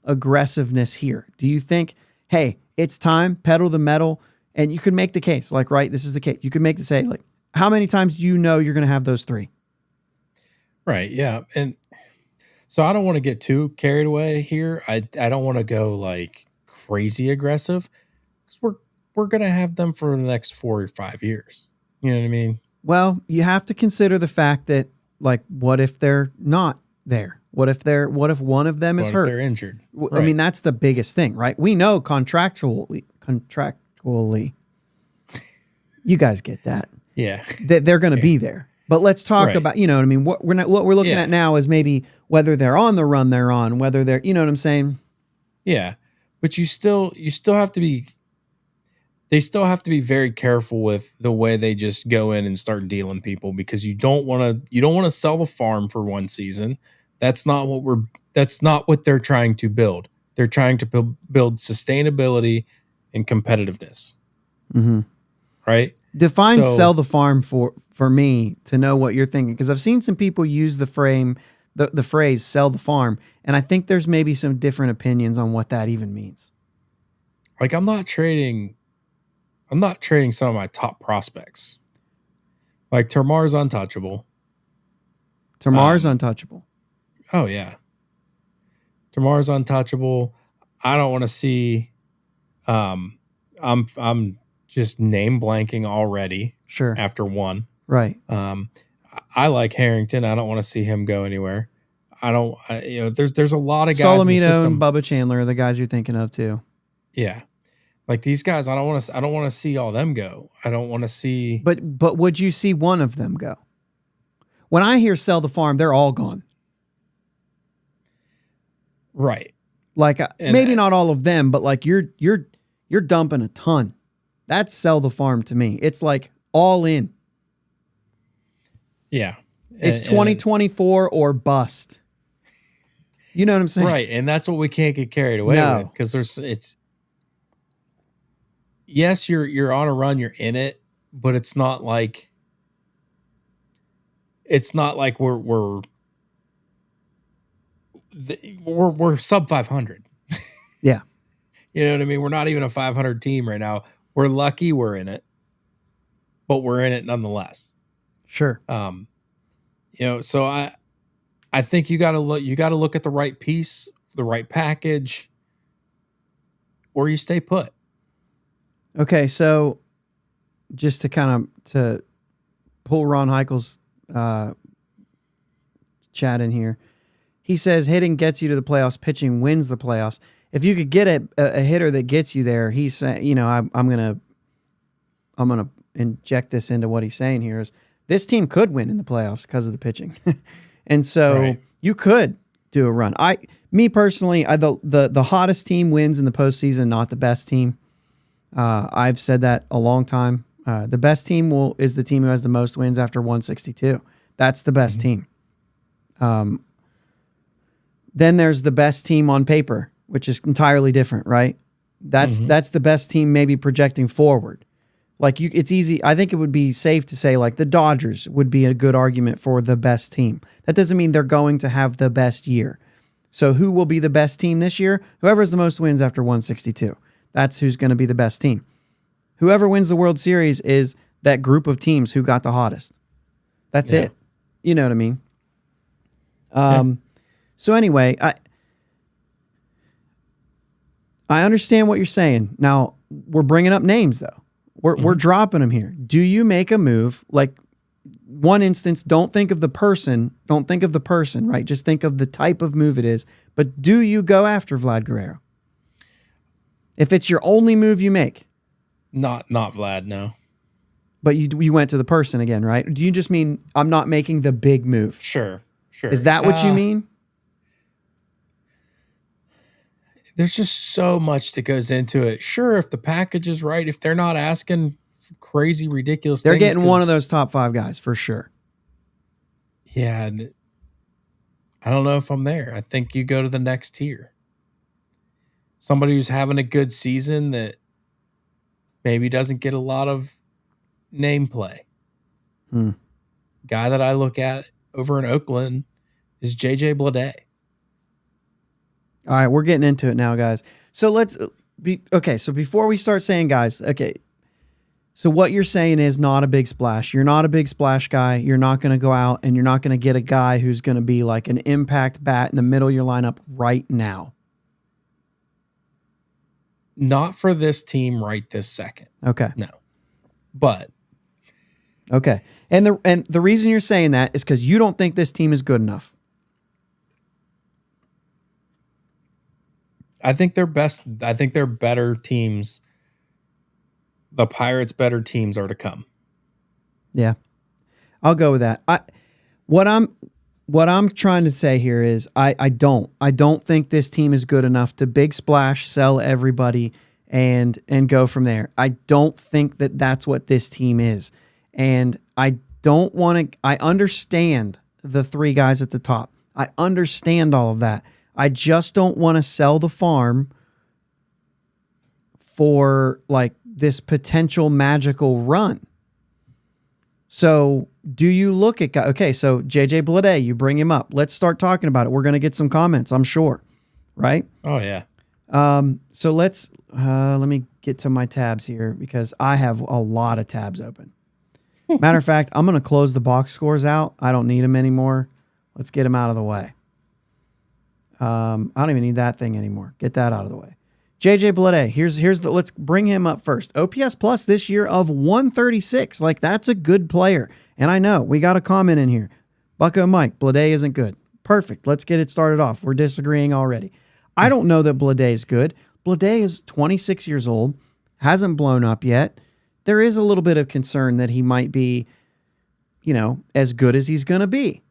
aggressiveness here? Do you think, hey, it's time, pedal the metal, and you could make the case, like, right, this is the case. You could make the say, like, how many times do you know you're going to have those three? Right, yeah. And so I don't want to get too carried away here. I don't want to go like crazy aggressive because we're going to have them for the next 4 or 5 years. You know what I mean? Well, you have to consider the fact that, like, what if they're not there? What if one of them is hurt? They're injured. I mean, that's the biggest thing, right? We know contractually, you guys get that. Yeah. That they're going to be there. But let's talk about, you know what I mean? What we're looking at now is maybe whether they're on the run they're on, whether they're, you know what I'm saying? Yeah. But you still have to be, they still have to be very careful with the way they just go in and start dealing people, because you don't want to sell the farm for one season. That's not what they're trying to build. They're trying to build sustainability and competitiveness. Mm-hmm. Right? Define sell the farm for me to know what you're thinking, because I've seen some people use the phrase sell the farm, and I think there's maybe some different opinions on what that even means. Like, I'm not trading some of my top prospects. Like, Termar's untouchable. Untouchable. Oh yeah. Termar's untouchable. I don't want to see I'm just name blanking already. Sure. After one. Right. I like Harrington. I don't want to see him go anywhere. There's a lot of guys. Solomito and Bubba Chandler are the guys you're thinking of too. Yeah. Like, these guys, I don't want to see all them go. I don't want to see. But would you see one of them go? When I hear sell the farm, they're all gone. Right. Like, maybe not all of them, but like you're dumping a ton. That's sell the farm to me. It's like all in. Yeah. It's 2024 or bust. You know what I'm saying? Right. And that's what we can't get carried away with, because yes, you're on a run, you're in it, but it's not like we're sub 500. Yeah. You know what I mean? We're not even a 500 team right now. We're lucky we're in it, but we're in it nonetheless. Sure. So I think you got to look at the right piece, the right package, or you stay put. Okay, so just to pull Ron Heichel's chat in here, he says hitting gets you to the playoffs, pitching wins the playoffs. If you could get a hitter that gets you there, he's saying, I'm gonna inject this into what he's saying here is this team could win in the playoffs because of the pitching, and so you could do a run. Me personally, the hottest team wins in the postseason, not the best team. I've said that a long time. The best team is the team who has the most wins after 162. That's the best team. Then there's the best team on paper, which is entirely different, right? That's the best team maybe projecting forward. Like, it's easy. I think it would be safe to say, like, the Dodgers would be a good argument for the best team. That doesn't mean they're going to have the best year. So who will be the best team this year? Whoever has the most wins after 162. That's who's going to be the best team. Whoever wins the World Series is that group of teams who got the hottest. That's it. You know what I mean? So anyway, I understand what you're saying. Now, we're bringing up names, though. We're dropping them here. Do you make a move? Like, one instance, don't think of the person, right? Just think of the type of move it is. But do you go after Vlad Guerrero? If it's your only move you make. Not Vlad, no. But you went to the person again, right? Do you just mean I'm not making the big move? Sure. Is that what you mean? There's just so much that goes into it. Sure, if the package is right, if they're not asking crazy, ridiculous they're things. They're getting one of those top 5 guys for sure. Yeah. I don't know if I'm there. I think you go to the next tier. somebody who's having a good season that maybe doesn't get a lot of name play. Guy that I look at over in Oakland is JJ Bleday. All right, we're getting into it now, guys. So let's be okay. So before we start saying, guys, okay. So what you're saying is not a big splash. You're not a big splash guy. You're not going to go out and you're not going to get a guy who's going to be like an impact bat in the middle of your lineup right now. Not for this team right this second. Okay. No. But okay. And the reason you're saying that is because you don't think this team is good enough. I think they're best. I think they're better teams. The Pirates' better teams are to come. Yeah. I'll go with that. What I'm trying to say here is I don't think this team is good enough to big splash, sell everybody, and go from there. I don't think that that's what this team is. And I don't want to, I understand the three guys at the top. I understand all of that. I just don't want to sell the farm for like this potential magical run. So do you look at, okay, so JJ Bleday, you bring him up. Let's start talking about it. We're going to get some comments, I'm sure. Right? Oh, yeah. So let me get to my tabs here because I have a lot of tabs open. Matter of fact, I'm going to close the box scores out. I don't need them anymore. Let's get them out of the way. I don't even need that thing anymore. Get that out of the way. JJ Bleday, let's bring him up first. OPS plus this year of 136. Like, that's a good player. And I know we got a comment in here. Bucko Mike, Bleday isn't good. Perfect. Let's get it started off. We're disagreeing already. I don't know that Bleday is good. Bleday is 26 years old, hasn't blown up yet. There is a little bit of concern that he might be, as good as he's going to be.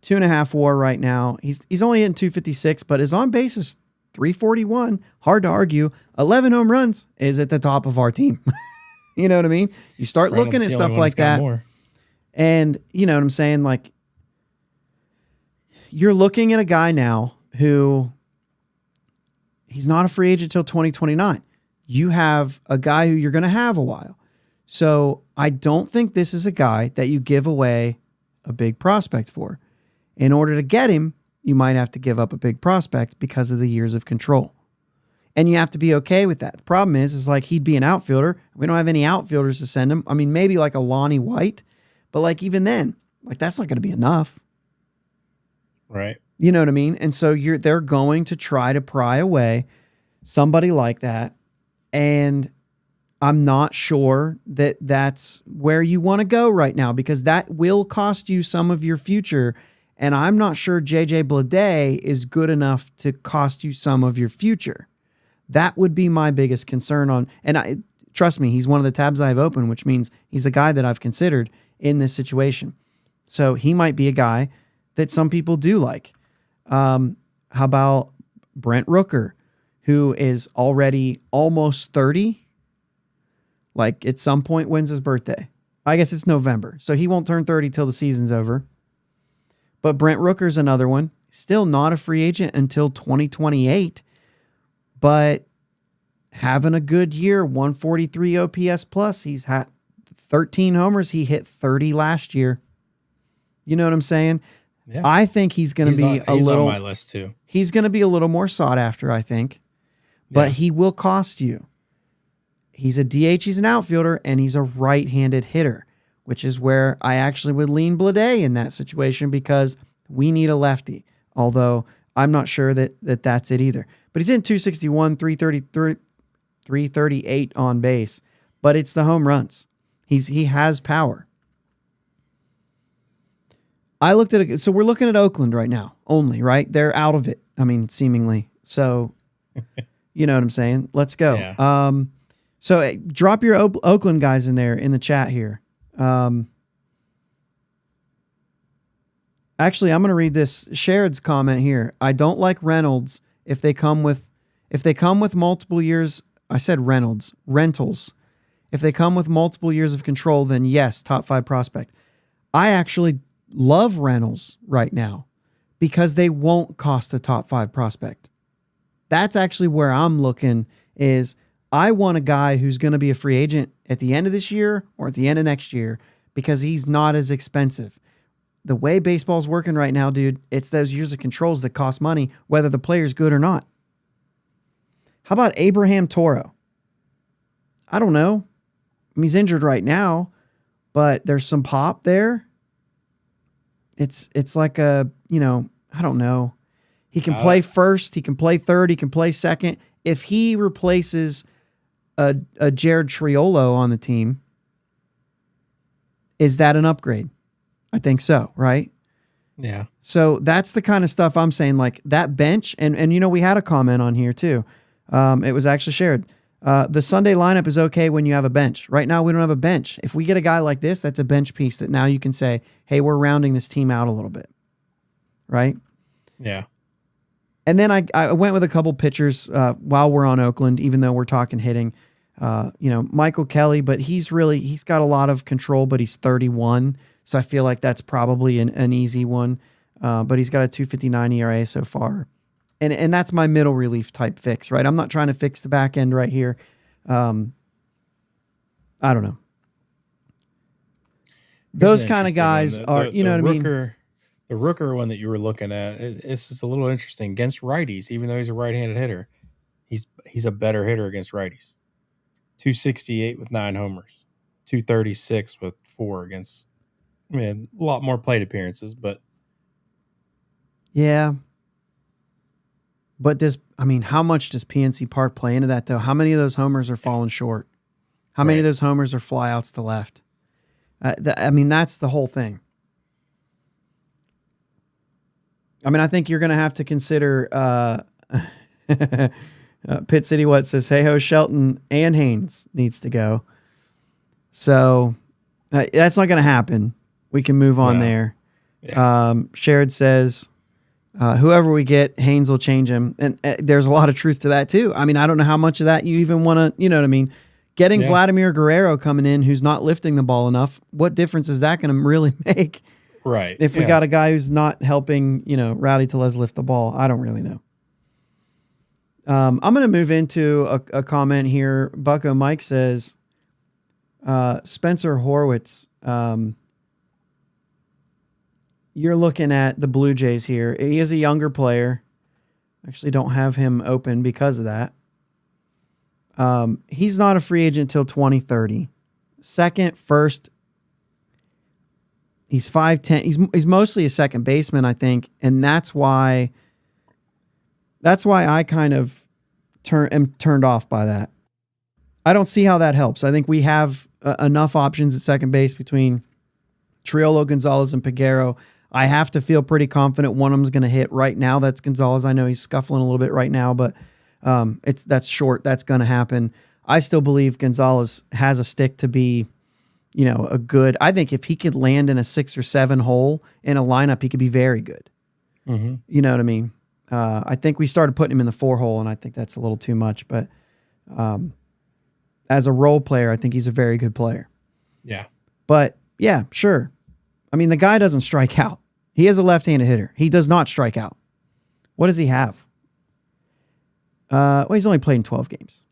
2.5 WAR right now. He's only hitting 256, but his on base is 341. Hard to argue. 11 home runs is at the top of our team. You know what I mean? You start looking at stuff like that. And you know what I'm saying? Like, you're looking at a guy now who he's not a free agent until 2029. You have a guy who you're going to have a while. So I don't think this is a guy that you give away a big prospect for. In order to get him, you might have to give up a big prospect because of the years of control. And you have to be okay with that. The problem is like he'd be an outfielder. We don't have any outfielders to send him. I mean, maybe like a Lonnie White, but like even then, like that's not going to be enough. Right. You know what I mean? And so they're going to try to pry away somebody like that. And I'm not sure that that's where you want to go right now because that will cost you some of your future. And I'm not sure JJ Bleday is good enough to cost you some of your future. That would be my biggest concern on, and trust me, he's one of the tabs I have open, which means he's a guy that I've considered in this situation. So he might be a guy that some people do like. How about Brent Rooker, who is already almost 30? Like at some point, when's his birthday? I guess it's November. So he won't turn 30 till the season's over. But Brent Rooker's another one. Still not a free agent until 2028. But having a good year, 143 OPS plus. He's had 13 homers. He hit 30 last year. You know what I'm saying? Yeah. I think he's going to be he's on my list too. He's going to be a little more sought after, I think. But he will cost you. He's a DH, he's an outfielder, and he's a right-handed hitter, which is where I actually would lean Bleday in that situation because we need a lefty. Although I'm not sure that that's it either. But he's in 261, 338 on base. But it's the home runs. He has power. I looked at it. So we're looking at Oakland right now only, right? They're out of it. I mean, seemingly. So, you know what I'm saying? Let's go. Yeah. So drop your Oakland guys in there in the chat here. Actually, I'm going to read this Sherrod's comment here. I don't like Reynolds if they come with multiple years. I said rentals. If they come with multiple years of control, then yes, top 5 prospect. I actually love Reynolds right now because they won't cost a top 5 prospect. That's actually where I'm looking is I want a guy who's going to be a free agent at the end of this year or at the end of next year because he's not as expensive. The way baseball's working right now, dude, it's those years of controls that cost money, whether the player's good or not. How about Abraham Toro? I don't know. I mean, he's injured right now, but there's some pop there. It's like a, I don't know. He can play first. He can play third. He can play second. If he replaces a Jared Triolo on the team, is that an upgrade? I think so, right? Yeah. So that's the kind of stuff I'm saying, like that bench. And we had a comment on here too. It was actually shared. The Sunday lineup is okay when you have a bench. Right now, we don't have a bench. If we get a guy like this, that's a bench piece that now you can say, hey, we're rounding this team out a little bit. Right? Yeah. And then I went with a couple pitchers while we're on Oakland, even though we're talking hitting. Michael Kelly, but he's got a lot of control, but he's 31. So I feel like that's probably an easy one. But he's got a 2.59 ERA so far. And that's my middle relief type fix, right? I'm not trying to fix the back end right here. I don't know. Those kind of guys are, you know what I mean? The Rooker one that you were looking at, it's just a little interesting. Against righties, even though he's a right-handed hitter, he's a better hitter against righties. 268 with 9 homers. 236 with 4 against, a lot more plate appearances, but. Yeah. But how much does PNC Park play into that, though? How many of those homers are falling short? How many of those homers are flyouts to left? That's the whole thing. I think you're going to have to consider Pitt City says, hey ho, Shelton and Haynes needs to go. So that's not going to happen. We can move on there. Yeah. Sherrod says, whoever we get, Haynes will change him. And there's a lot of truth to that too. I don't know how much of that you even want to, you know what I mean? Getting Vladimir Guerrero coming in who's not lifting the ball enough, what difference is that going to really make? Right. If we got a guy who's not helping, Rowdy Tellez lift the ball, I don't really know. I'm going to move into a comment here. Bucko Mike says, Spencer Horwitz, you're looking at the Blue Jays here. He is a younger player. Actually don't have him open because of that. He's not a free agent until 2030. Second, first, he's 5'10". He's mostly a second baseman, I think, and that's why I kind of am turned off by that. I don't see how that helps. I think we have enough options at second base between Triolo, Gonzalez, and Peguero. I have to feel pretty confident one of them's going to hit right now. That's Gonzalez. I know he's scuffling a little bit right now, but that's short. That's going to happen. I still believe Gonzalez has a stick to be, a good. I think if he could land in a 6 or 7 hole in a lineup, he could be very good. Mm-hmm. You know what I mean? I think we started putting him in the 4 hole, and I think that's a little too much. But as a role player, I think he's a very good player. Yeah. But yeah, sure. The guy doesn't strike out. He is a left-handed hitter. He does not strike out. What does he have? He's only played in 12 games.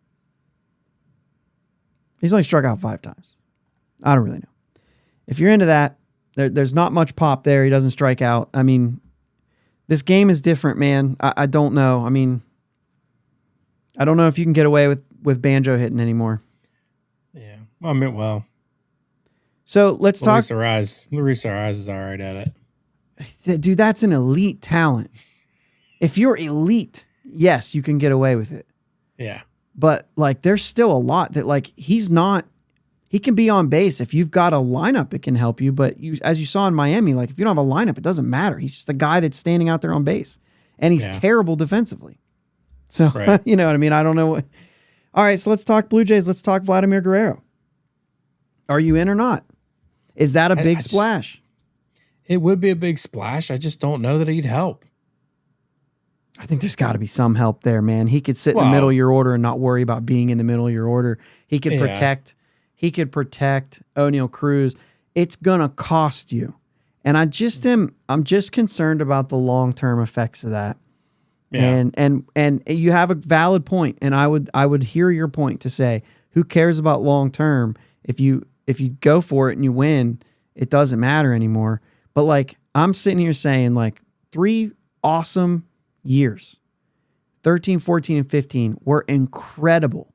He's only struck out 5 times. I don't really know. If you're into that, there's not much pop there. He doesn't strike out. This game is different, man. I don't know. I don't know if you can get away with banjo hitting anymore. Yeah. Well. So let's talk. Luis Arraez is all right at it. Dude, that's an elite talent. If you're elite, yes, you can get away with it. Yeah. But there's still a lot that he's not. He can be on base. If you've got a lineup, it can help you. But as you saw in Miami, if you don't have a lineup, it doesn't matter. He's just a guy that's standing out there on base. And he's terrible defensively. So, you know what I mean? I don't know what. All right, so let's talk Blue Jays. Let's talk Vladimir Guerrero. Are you in or not? Is that a big splash? It would be a big splash. I just don't know that he'd help. I think there's got to be some help there, man. He could sit in the middle of your order and not worry about being in the middle of your order. He could protect. He could protect O'Neal Cruz. It's gonna cost you, and I'm just concerned about the long-term effects of that. Yeah. And you have a valid point, and I would hear your point to say, who cares about long term? If you go for it and you win, it doesn't matter anymore. But like, I'm sitting here saying, like, 3 awesome years, 13, 14, and 15 were incredible.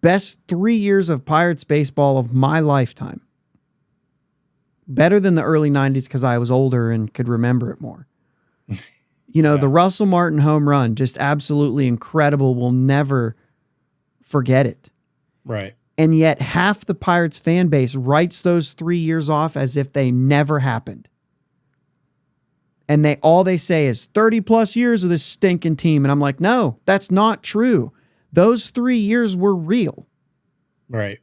Best 3 years of Pirates baseball of my lifetime. Better than the early 90s because I was older and could remember it more. The Russell Martin home run, just absolutely incredible. We'll never forget it. Right. And yet half the Pirates fan base writes those 3 years off as if they never happened. And all they say is 30 plus years of this stinking team. And I'm like, no, that's not true. Those 3 years were real. Right.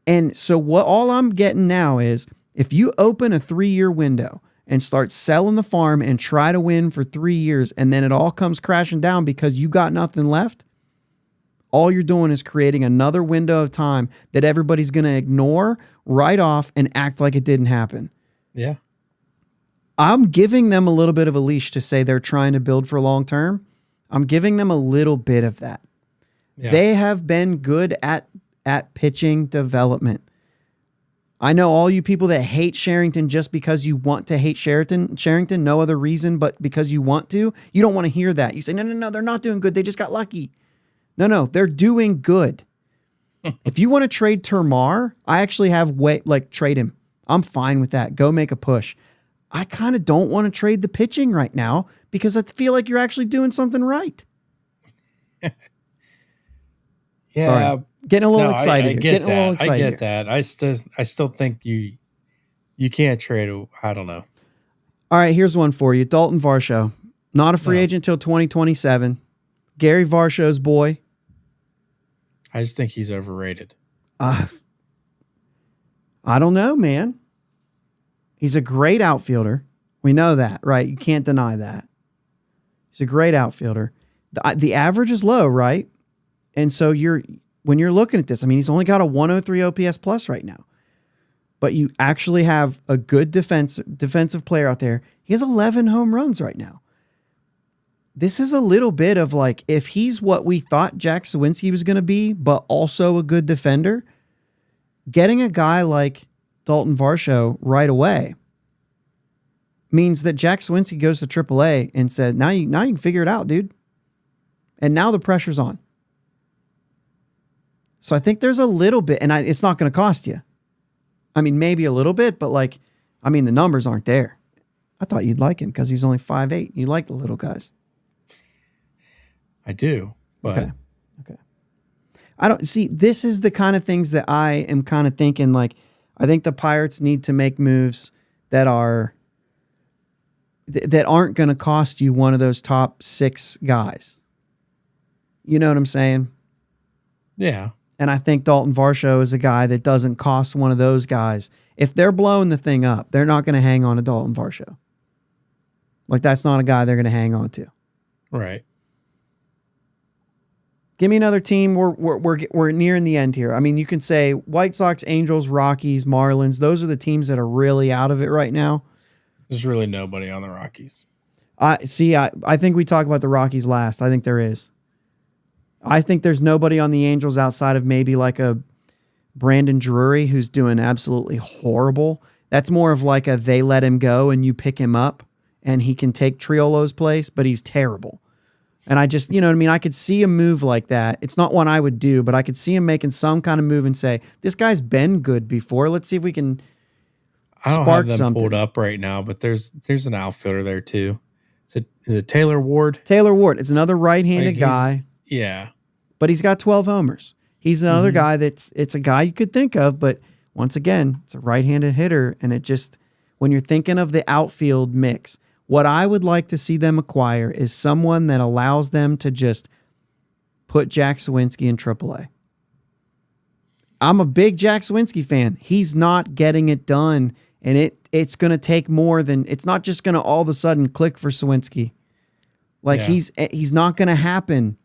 And so all I'm getting now is, if you open a 3-year window and start selling the farm and try to win for 3 years, and then it all comes crashing down because you got nothing left, all you're doing is creating another window of time that everybody's going to ignore, write off, and act like it didn't happen. Yeah. I'm giving them a little bit of a leash to say they're trying to build for long term. I'm giving them a little bit of that. Yeah. They have been good at pitching development. I know all you people that hate Sherrington just because you want to hate Sherrington, no other reason but because you want to. You don't want to hear that. You say, no, they're not doing good. They just got lucky. No, they're doing good. If you want to trade Termar, I actually have trade him. I'm fine with that. Go make a push. I kind of don't want to trade the pitching right now because I feel like you're actually doing something right. Yeah. Sorry. Getting a little excited. I get that. I still think you can't trade. I don't know. All right, here's one for you. Dalton Varsho, not a free agent until 2027. Gary Varsho's boy. I just think he's overrated. I don't know, man. He's a great outfielder. We know that, right? You can't deny that. He's a great outfielder. The average is low, right? And so when you're looking at this, I mean, he's only got a 103 OPS plus right now. But you actually have a good defensive player out there. He has 11 home runs right now. This is a little bit of like, if he's what we thought Jack Suwinski was going to be, but also a good defender, getting a guy like Dalton Varsho right away means that Jack Suwinski goes to AAA and said, now you can figure it out, dude. And now the pressure's on. So I think there's a little bit, and it's not going to cost you. I mean, maybe a little bit, but the numbers aren't there. I thought you'd like him because he's only 5'8". You like the little guys. I do, but okay. I don't see. This is the kind of things that I am kind of thinking. Like, I think the Pirates need to make moves that aren't going to cost you one of those top 6 guys. You know what I'm saying? Yeah. And I think Dalton Varsho is a guy that doesn't cost one of those guys. If they're blowing the thing up, they're not going to hang on to Dalton Varsho. Like, that's not a guy they're going to hang on to. Right. Give me another team. We're nearing the end here. I mean, you can say White Sox, Angels, Rockies, Marlins. Those are the teams that are really out of it right now. There's really nobody on the Rockies. I think we talk about the Rockies last. I think there is. I think there's nobody on the Angels outside of maybe like a Brandon Drury who's doing absolutely horrible. That's more of like a they let him go and you pick him up and he can take Triolo's place, but he's terrible. And I just, you know what I mean? I could see a move like that. It's not one I would do, but I could see him making some kind of move and say, this guy's been good before. Let's see if we can spark something. I don't have them pulled up right now, but there's an outfielder there too. Is it Taylor Ward? Taylor Ward. It's another right-handed guy. Yeah. But he's got 12 homers. He's another guy it's a guy you could think of, but once again, it's a right-handed hitter. And it just, when you're thinking of the outfield mix, what I would like to see them acquire is someone that allows them to just put Jack Suwinski in AAA. I'm a big Jack Suwinski fan. He's not getting it done, and it's going to take more than, it's not just going to all of a sudden click for Suwinski. Like he's not going to happen.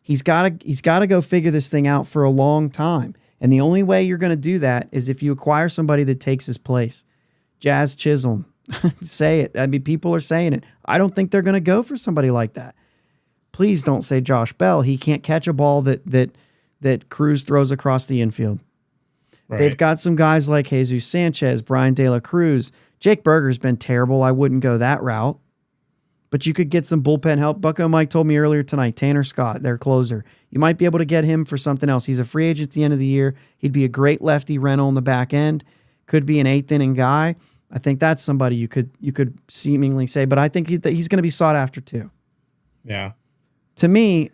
He's got to go figure this thing out for a long time. And the only way you're going to do that is if you acquire somebody that takes his place. Jazz Chisholm, Say it. I mean, people are saying it. I don't think they're going to go for somebody like that. Please don't say Josh Bell. He can't catch a ball that Cruz throws across the infield. Right. They've got some guys like Jesus Sanchez, Brian De La Cruz. Jake Berger's been terrible. I wouldn't go that route. But you could get some bullpen help. Bucko Mike told me earlier tonight, Tanner Scott, their closer. You might be able to get him for something else. He's a free agent at the end of the year. He'd be a great lefty rental in the back end. Could be an eighth inning guy. I think that's somebody you could seemingly say. But I think he's going to be sought after too. Yeah. To me,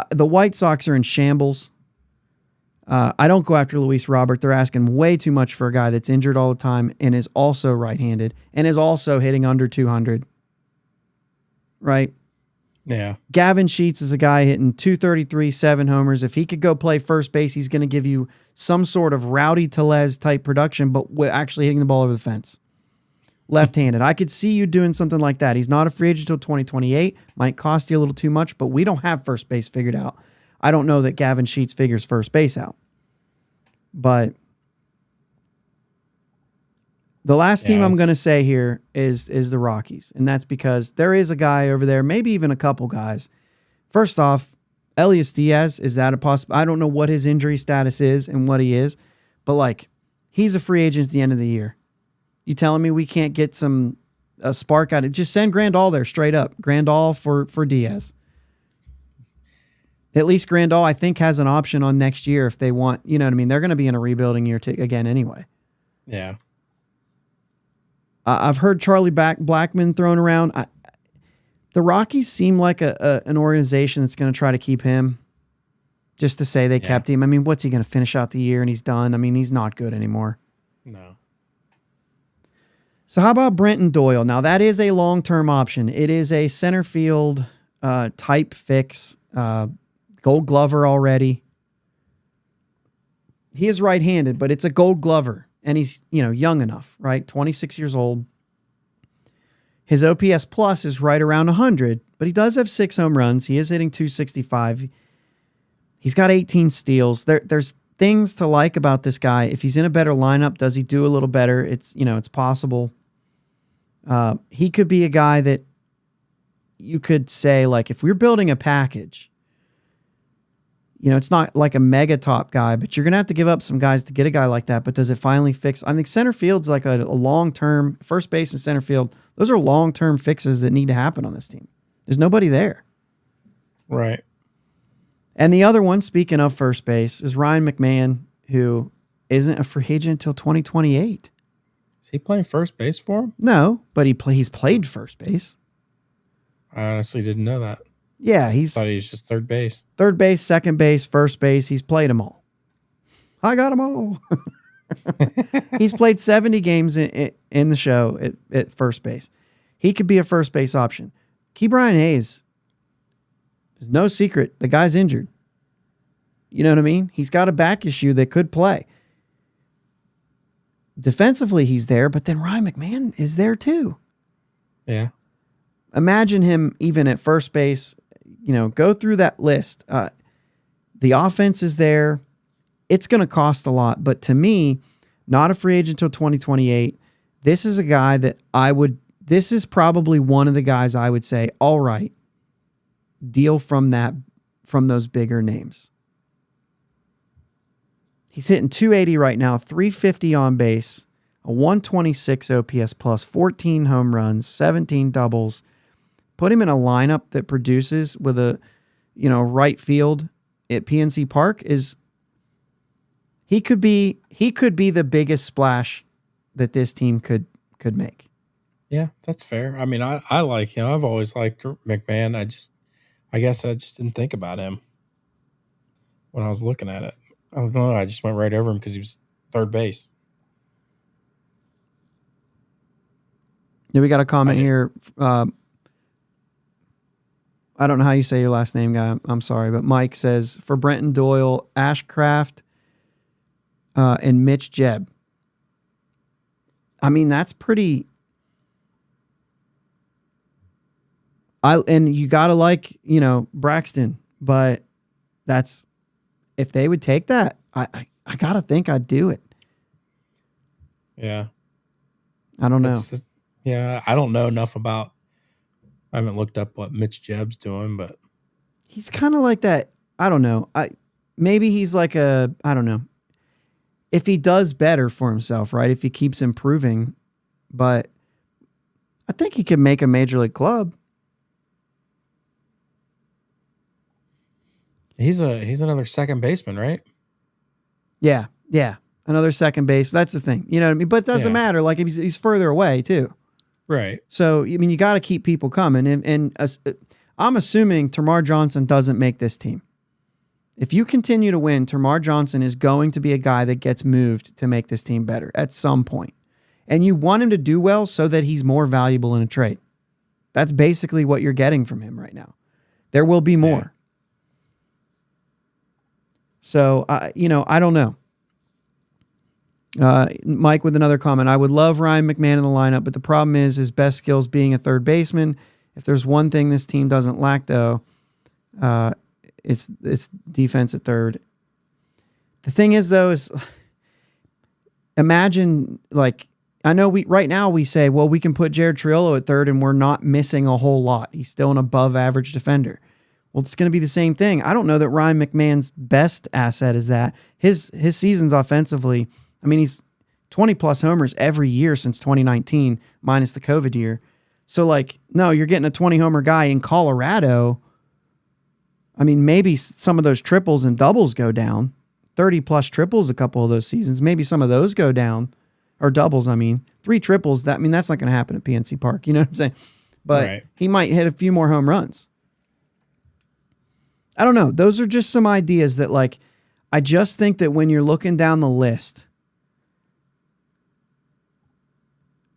the White Sox are in shambles. I don't go after Luis Robert. They're asking way too much for a guy that's injured all the time and is also right-handed and is also hitting under 200. Right? Yeah. Gavin Sheets is a guy hitting 233, 7 homers. If he could go play first base, he's going to give you some sort of Rowdy Tellez type production, but actually hitting the ball over the fence. Left-handed. I could see you doing something like that. He's not a free agent until 2028. Might cost you a little too much, but we don't have first base figured out. I don't know that Gavin Sheets figures first base out. But the last team I'm going to say here is the Rockies, and that's because there is a guy over there, maybe even a couple guys. First off, Elias Diaz, is that a possible? I don't know what his injury status is and what he is, but like he's a free agent at the end of the year. You telling me we can't get a spark out of it? Just send Grandal there straight up. Grandal for Diaz. At least Grandal, I think, has an option on next year if they want. You know what I mean? They're going to be in a rebuilding year again anyway. Yeah. I've heard Charlie Blackmon thrown around. The Rockies seem like an organization that's going to try to keep him just to say they kept him. I mean, what's he going to finish out the year and he's done? I mean, he's not good anymore. No. So how about Brenton Doyle? Now, that is a long-term option. It is a center field type fix, Gold Glover already. He is right-handed, but it's a Gold Glover, and he's young enough, right? 26 years old. His OPS plus is right around 100, but he does have 6 home runs. He is hitting 265. He's got 18 steals. There's things to like about this guy. If he's in a better lineup, does he do a little better? It's possible. He could be a guy that you could say, like, if we're building a package, it's not like a mega top guy, but you're going to have to give up some guys to get a guy like that. But does it finally fix? I think center field's like a long-term, first base and center field. Those are long-term fixes that need to happen on this team. There's nobody there. Right. And the other one, speaking of first base, is Ryan McMahon, who isn't a free agent until 2028. Is he playing first base for him? No, but he's played first base. I honestly didn't know that. Yeah, I thought he was just third base. Third base, second base, first base. He's played them all. I got them all. He's played 70 games in the show at first base. He could be a first base option. Key Brian Hayes, there's no secret. The guy's injured. You know what I mean? He's got a back issue that could play. Defensively, he's there, but then Ryan McMahon is there too. Yeah. Imagine him even at first base, go through that list. The offense is there. It's going to cost a lot, but to me, not a free agent until 2028. This is a guy that this is probably one of the guys I would say, all right, deal from those bigger names. He's hitting 280 right now, 350 on base, a 126 OPS plus, 14 home runs, 17 doubles. Put him in a lineup that produces with a, right field at PNC Park he could be the biggest splash that this team could make. Yeah, that's fair. I mean, I like him. I've always liked McMahon. I guess I just didn't think about him when I was looking at it. I don't know. I just went right over him because he was third base. Yeah, we got a comment here. I don't know how you say your last name, guy. I'm sorry, but Mike says for Brenton Doyle, Ashcraft, and Mitch Jebb. I mean, that's pretty. And you gotta like Braxton, but that's if they would take that, I gotta think I'd do it. Yeah, I don't know. Yeah, I don't know enough about. I haven't looked up what Mitch Jebb's doing, but he's kind of like that. I don't know. Maybe he's like I don't know. If he does better for himself, right? If he keeps improving, but I think he could make a major league club. He's another second baseman, right? Yeah. Another second base. That's the thing. You know what I mean? But it doesn't matter. Like he's further away too. Right. So, I mean, you got to keep people coming. And I'm assuming Termarr Johnson doesn't make this team. If you continue to win, Termarr Johnson is going to be a guy that gets moved to make this team better at some point. And you want him to do well so that he's more valuable in a trade. That's basically what you're getting from him right now. There will be more. Yeah. So, I don't know. Mike with another comment. I would love Ryan McMahon in the lineup, but the problem is his best skills being a third baseman. If there's one thing this team doesn't lack, though, it's defense at third. The thing is, though, is imagine, like, I know right now we say, well, we can put Jared Triolo at third and we're not missing a whole lot. He's still an above average defender. Well, it's going to be the same thing. I don't know that Ryan McMahon's best asset is that. His seasons offensively, I mean, he's 20-plus homers every year since 2019, minus the COVID year. So, like, no, you're getting a 20-homer guy in Colorado. I mean, maybe some of those triples and doubles go down. 30-plus triples a couple of those seasons. Maybe some of those go down. Or doubles, I mean. 3 triples, that's not going to happen at PNC Park. You know what I'm saying? But He might hit a few more home runs. I don't know. Those are just some ideas that, like, I just think that when you're looking down the list,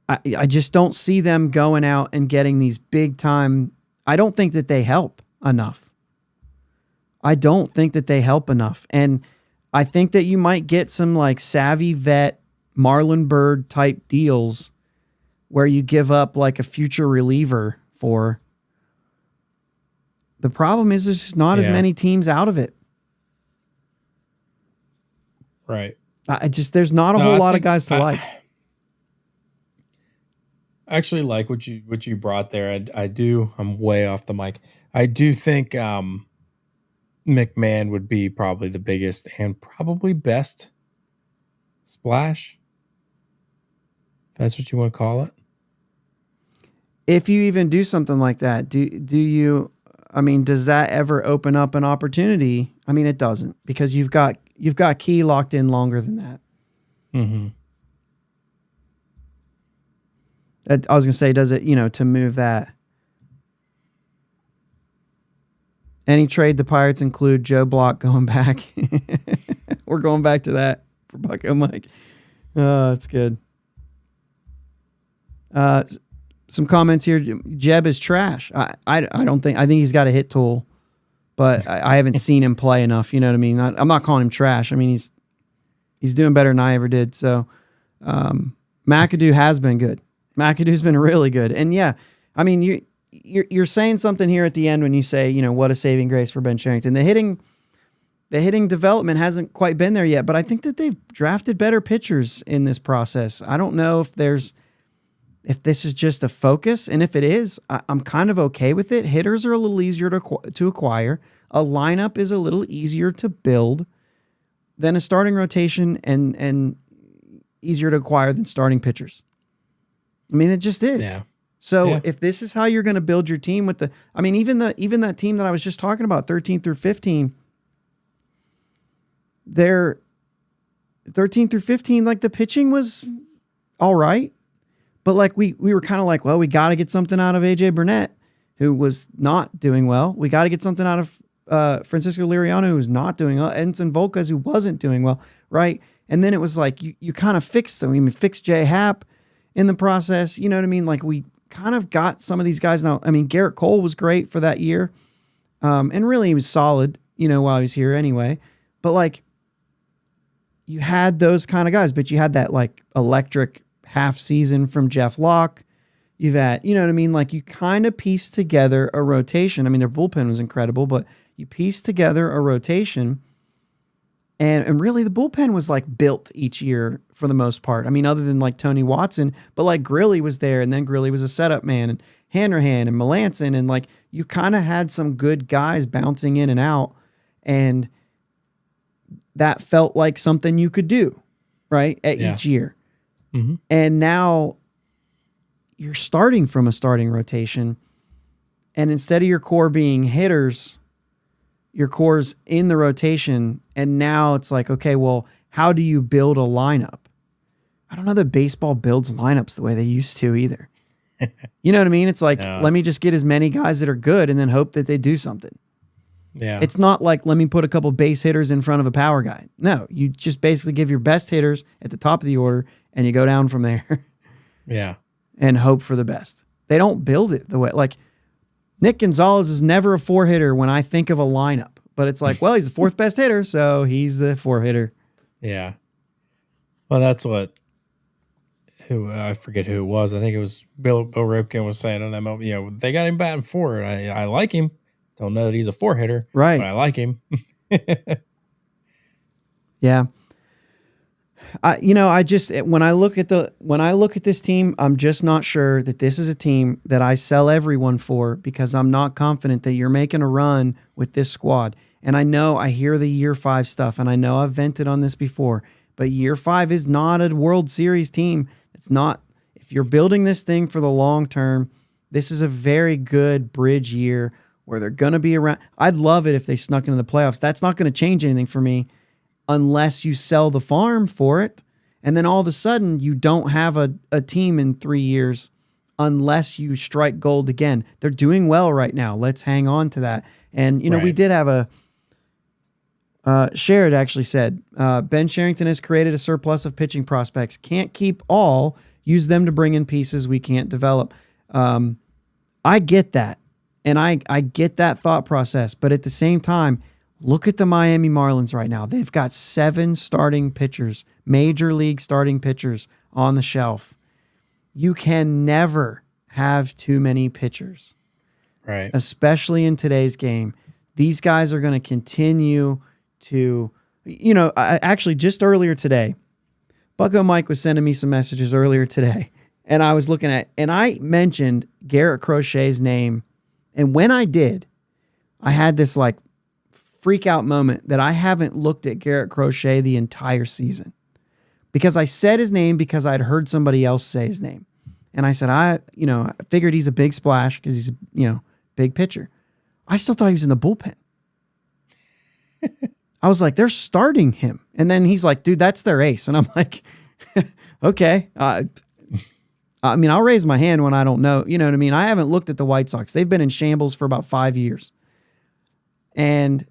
I just don't see them going out and getting these big time. I don't think that they help enough. And I think that you might get some like savvy vet Marlon Byrd type deals where you give up like a future reliever for. The problem is there's just not as many teams out of it. Right. There's not a whole lot of guys to like. I actually like what you brought there. I do. I'm way off the mic. I do think McMahon would be probably the biggest and probably best splash. If that's what you want to call it. If you even do something like that, do you? I mean, does that ever open up an opportunity? I mean, it doesn't, because you've got Key locked in longer than that. Mm-hmm. I was going to say, does it, to move that? Any trade the Pirates include Joe Block going back. We're going back to that for Bucko Mike. Oh, that's good. Some comments here. Jeb is trash. I think he's got a hit tool, but I haven't seen him play enough. You know what I mean? I'm not calling him trash. I mean, he's doing better than I ever did. So, McAdoo has been good. McAdoo's been really good. And yeah, I mean, you're saying something here at the end when you say, what a saving grace for Ben Cherington. The hitting development hasn't quite been there yet, but I think that they've drafted better pitchers in this process. I don't know if this is just a focus, and if it is, I'm kind of okay with it. Hitters are a little easier to acquire. A lineup is a little easier to build than a starting rotation, and easier to acquire than starting pitchers. I mean, it just is. Yeah. So if this is how you're going to build your team even that team that I was just talking about, 13 through 15, they're 13 through 15, like the pitching was all right. But like we were kind of like, well, we got to get something out of AJ Burnett, who was not doing well. We got to get something out of Francisco Liriano, who's not doing well. Edinson Volquez, who wasn't doing well, right? And then it was like you kind of fixed them. We fixed Jay Happ in the process. You know what I mean? Like we kind of got some of these guys now. I mean, Garrett Cole was great for that year, and really he was solid, while he was here anyway. But like you had those kind of guys, but you had that like electric half season from Jeff Locke. You've had, you know what I mean? Like you kind of pieced together a rotation. I mean, their bullpen was incredible, but you pieced together a rotation And really the bullpen was like built each year for the most part. I mean, other than like Tony Watson, but like Grilly was there, and then Grilly was a setup man, and Hanrahan and Melanson, and like you kind of had some good guys bouncing in and out, and that felt like something you could do, right, at each year. Mm-hmm. And now you're starting from a starting rotation, and instead of your core being hitters, your core's in the rotation, and now it's like, okay, well, how do you build a lineup? I don't know that baseball builds lineups the way they used to either. You know what I mean? It's like, let me just get as many guys that are good and then hope that they do something. Yeah. It's not like, let me put a couple base hitters in front of a power guy. No, you just basically give your best hitters at the top of the order and you go down from there. Yeah. And hope for the best. They don't build it the way, like Nick Gonzalez is never a 4-hitter when I think of a lineup, but it's like, well, he's the fourth best hitter, so he's the 4-hitter. Yeah. Well, that's what, I forget who it was. I think it was Bill Ripken was saying on that moment, you know, they got him batting 4. And I like him. Don't know that he's a 4-hitter, right? But I like him. Yeah. When I look at this team, I'm just not sure that this is a team that I sell everyone for, because I'm not confident that you're making a run with this squad. And I know I hear the year 5 stuff, and I know I've vented on this before, but year 5 is not a World Series team. It's not. If you're building this thing for the long term, this is a very good bridge year where they're going to be around. I'd love it if they snuck into the playoffs. That's not going to change anything for me unless you sell the farm for it. And then all of a sudden you don't have a team in 3 years unless you strike gold again. They're doing well right now. Let's hang on to that. And, you know, we did have Sherrod actually said, Ben Sherrington has created a surplus of pitching prospects. Can't keep all. Use them to bring in pieces we can't develop. I get that. And I get that thought process. But at the same time, look at the Miami Marlins right now. They've got 7 starting pitchers, major league starting pitchers on the shelf. You can never have too many pitchers. Right. Especially in today's game. These guys are going to continue to, you know, actually just earlier today, Bucko Mike was sending me some messages earlier today, and I was looking at, and I mentioned Garrett Crochet's name. And when I did, I had this like freak out moment that I haven't looked at Garrett Crochet the entire season, because I said his name because I'd heard somebody else say his name. And I said, I figured he's a big splash because he's, big pitcher. I still thought he was in the bullpen. I was like, they're starting him. And then he's like, dude, that's their ace. And I'm like, okay. I'll raise my hand when I don't know. You know what I mean? I haven't looked at the White Sox. They've been in shambles for about 5 years. And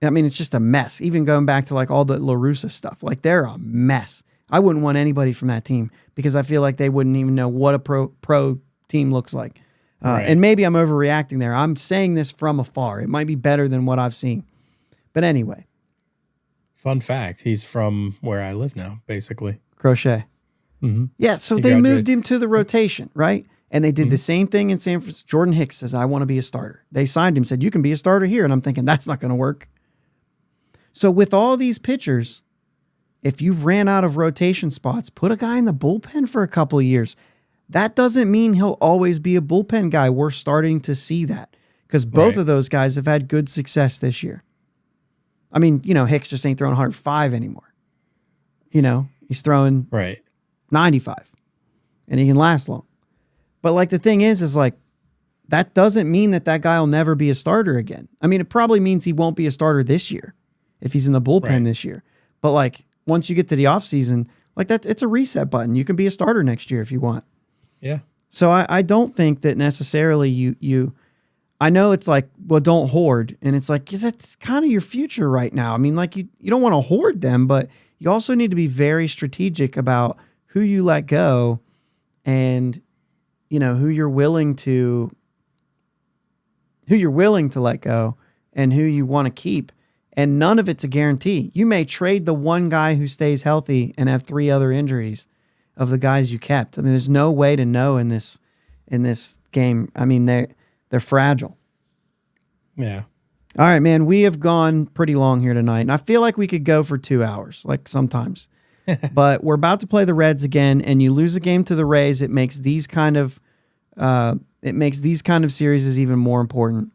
it's just a mess. Even going back to like all the La Russa stuff, like they're a mess. I wouldn't want anybody from that team because I feel like they wouldn't even know what a pro team looks like. Right. And maybe I'm overreacting there. I'm saying this from afar. It might be better than what I've seen. But anyway. Fun fact, he's from where I live now, basically. Crochet. Mm-hmm. Yeah, so they moved him to the rotation, right? And they did the same thing in San Francisco. Jordan Hicks says, I want to be a starter. They signed him, said, you can be a starter here. And I'm thinking, that's not going to work. So with all these pitchers, if you've ran out of rotation spots, put a guy in the bullpen for a couple of years. That doesn't mean he'll always be a bullpen guy. We're starting to see that because both of those guys have had good success this year. Hicks just ain't throwing 105 anymore. He's throwing 95 and he can last long. But like the thing is like, that doesn't mean that guy will never be a starter again. It probably means he won't be a starter this year if he's in the bullpen this year. But like once you get to the off season, like that, it's a reset button. You can be a starter next year if you want. Yeah. So I don't think that necessarily I know it's like, well, don't hoard. And it's like, that's kind of your future right now. You don't want to hoard them, but you also need to be very strategic about who you let go and, who you're willing to let go and who you want to keep. And none of it's a guarantee. You may trade the one guy who stays healthy and have 3 other injuries of the guys you kept. There's no way to know in this game. They're fragile. Yeah. All right, man. We have gone pretty long here tonight, and I feel like we could go for 2 hours, like sometimes. But we're about to play the Reds again, and you lose a game to the Rays, it makes these kind of series even more important.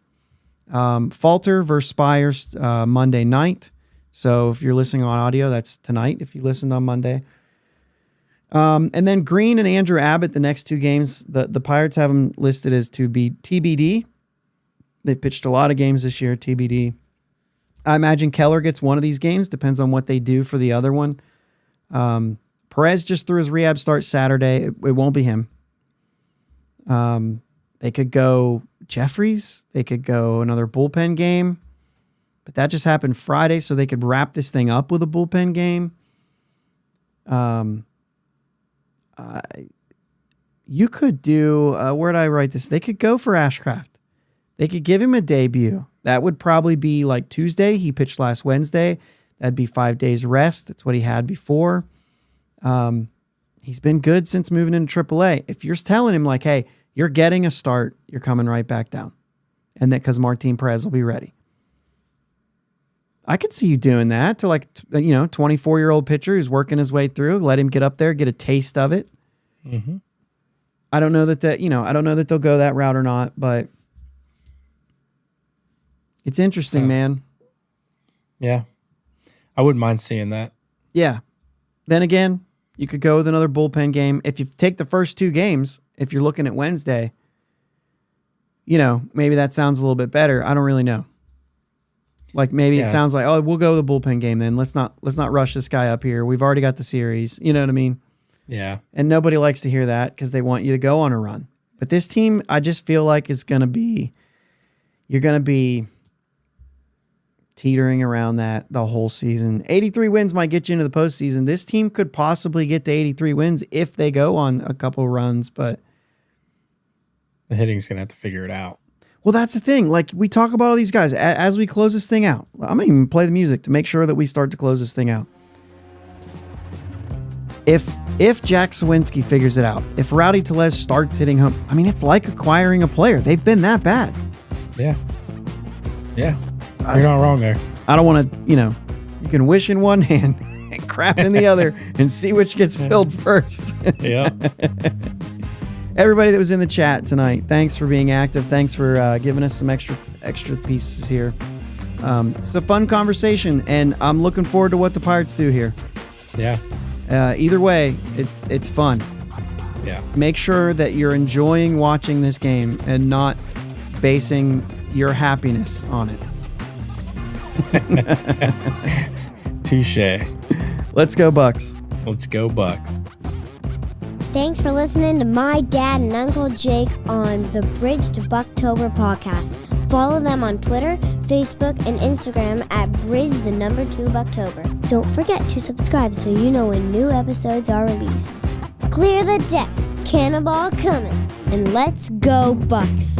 Falter versus Spires Monday night. So if you're listening on audio, that's tonight. If you listened on Monday. And then Green and Andrew Abbott, the next 2 games, the Pirates have them listed as to be TBD. They pitched a lot of games this year, TBD. I imagine Keller gets one of these games. Depends on what they do for the other one. Perez just threw his rehab start Saturday. It won't be him. They could go Jeffries. They could go another bullpen game. But that just happened Friday, so they could wrap this thing up with a bullpen game. You could do, where did I write this? They could go for Ashcraft. They could give him a debut. That would probably be like Tuesday. He pitched last Wednesday. That'd be 5 days rest. That's what he had before. He's been good since moving into AAA. If you're telling him like, hey, you're getting a start, you're coming right back down. And that because Martin Perez will be ready. I could see you doing that to 24-year-old pitcher who's working his way through. Let him get up there, get a taste of it. Mm-hmm. I don't know that they'll go that route or not, but it's interesting, man. Yeah. I wouldn't mind seeing that. Yeah. Then again, you could go with another bullpen game. If you take the first 2 games, if you're looking at Wednesday, maybe that sounds a little bit better. I don't really know. Like maybe it sounds like, oh, we'll go with the bullpen game then. Let's not rush this guy up here. We've already got the series. You know what I mean? Yeah. And nobody likes to hear that because they want you to go on a run. But this team, I just feel like you're going to be teetering around that the whole season. 83 wins might get you into the postseason. This team could possibly get to 83 wins if they go on a couple runs, but the hitting's going to have to figure it out. Well, that's the thing. Like we talk about all these guys as we close this thing out. I'm going to even play the music to make sure that we start to close this thing out. If Jack Sawinski figures it out, if Rowdy Tellez starts hitting home, I mean, it's like acquiring a player. They've been that bad. Yeah. Yeah. You're not wrong there. I don't want to, you can wish in one hand and crap in the other and see which gets filled first. Yeah. Everybody that was in the chat tonight, thanks for being active. Thanks for giving us some extra pieces here. It's a fun conversation, and I'm looking forward to what the Pirates do here. Yeah. Either way, it's fun. Yeah. Make sure that you're enjoying watching this game and not basing your happiness on it. Touche. Let's go, Bucks. Let's go, Bucks. Thanks for listening to my dad and Uncle Jake on the Bridge to Buctober podcast. Follow them on Twitter, Facebook, and Instagram at Bridge2Buctober. Don't forget to subscribe so you know when new episodes are released. Clear the deck, cannonball coming, and let's go Bucks.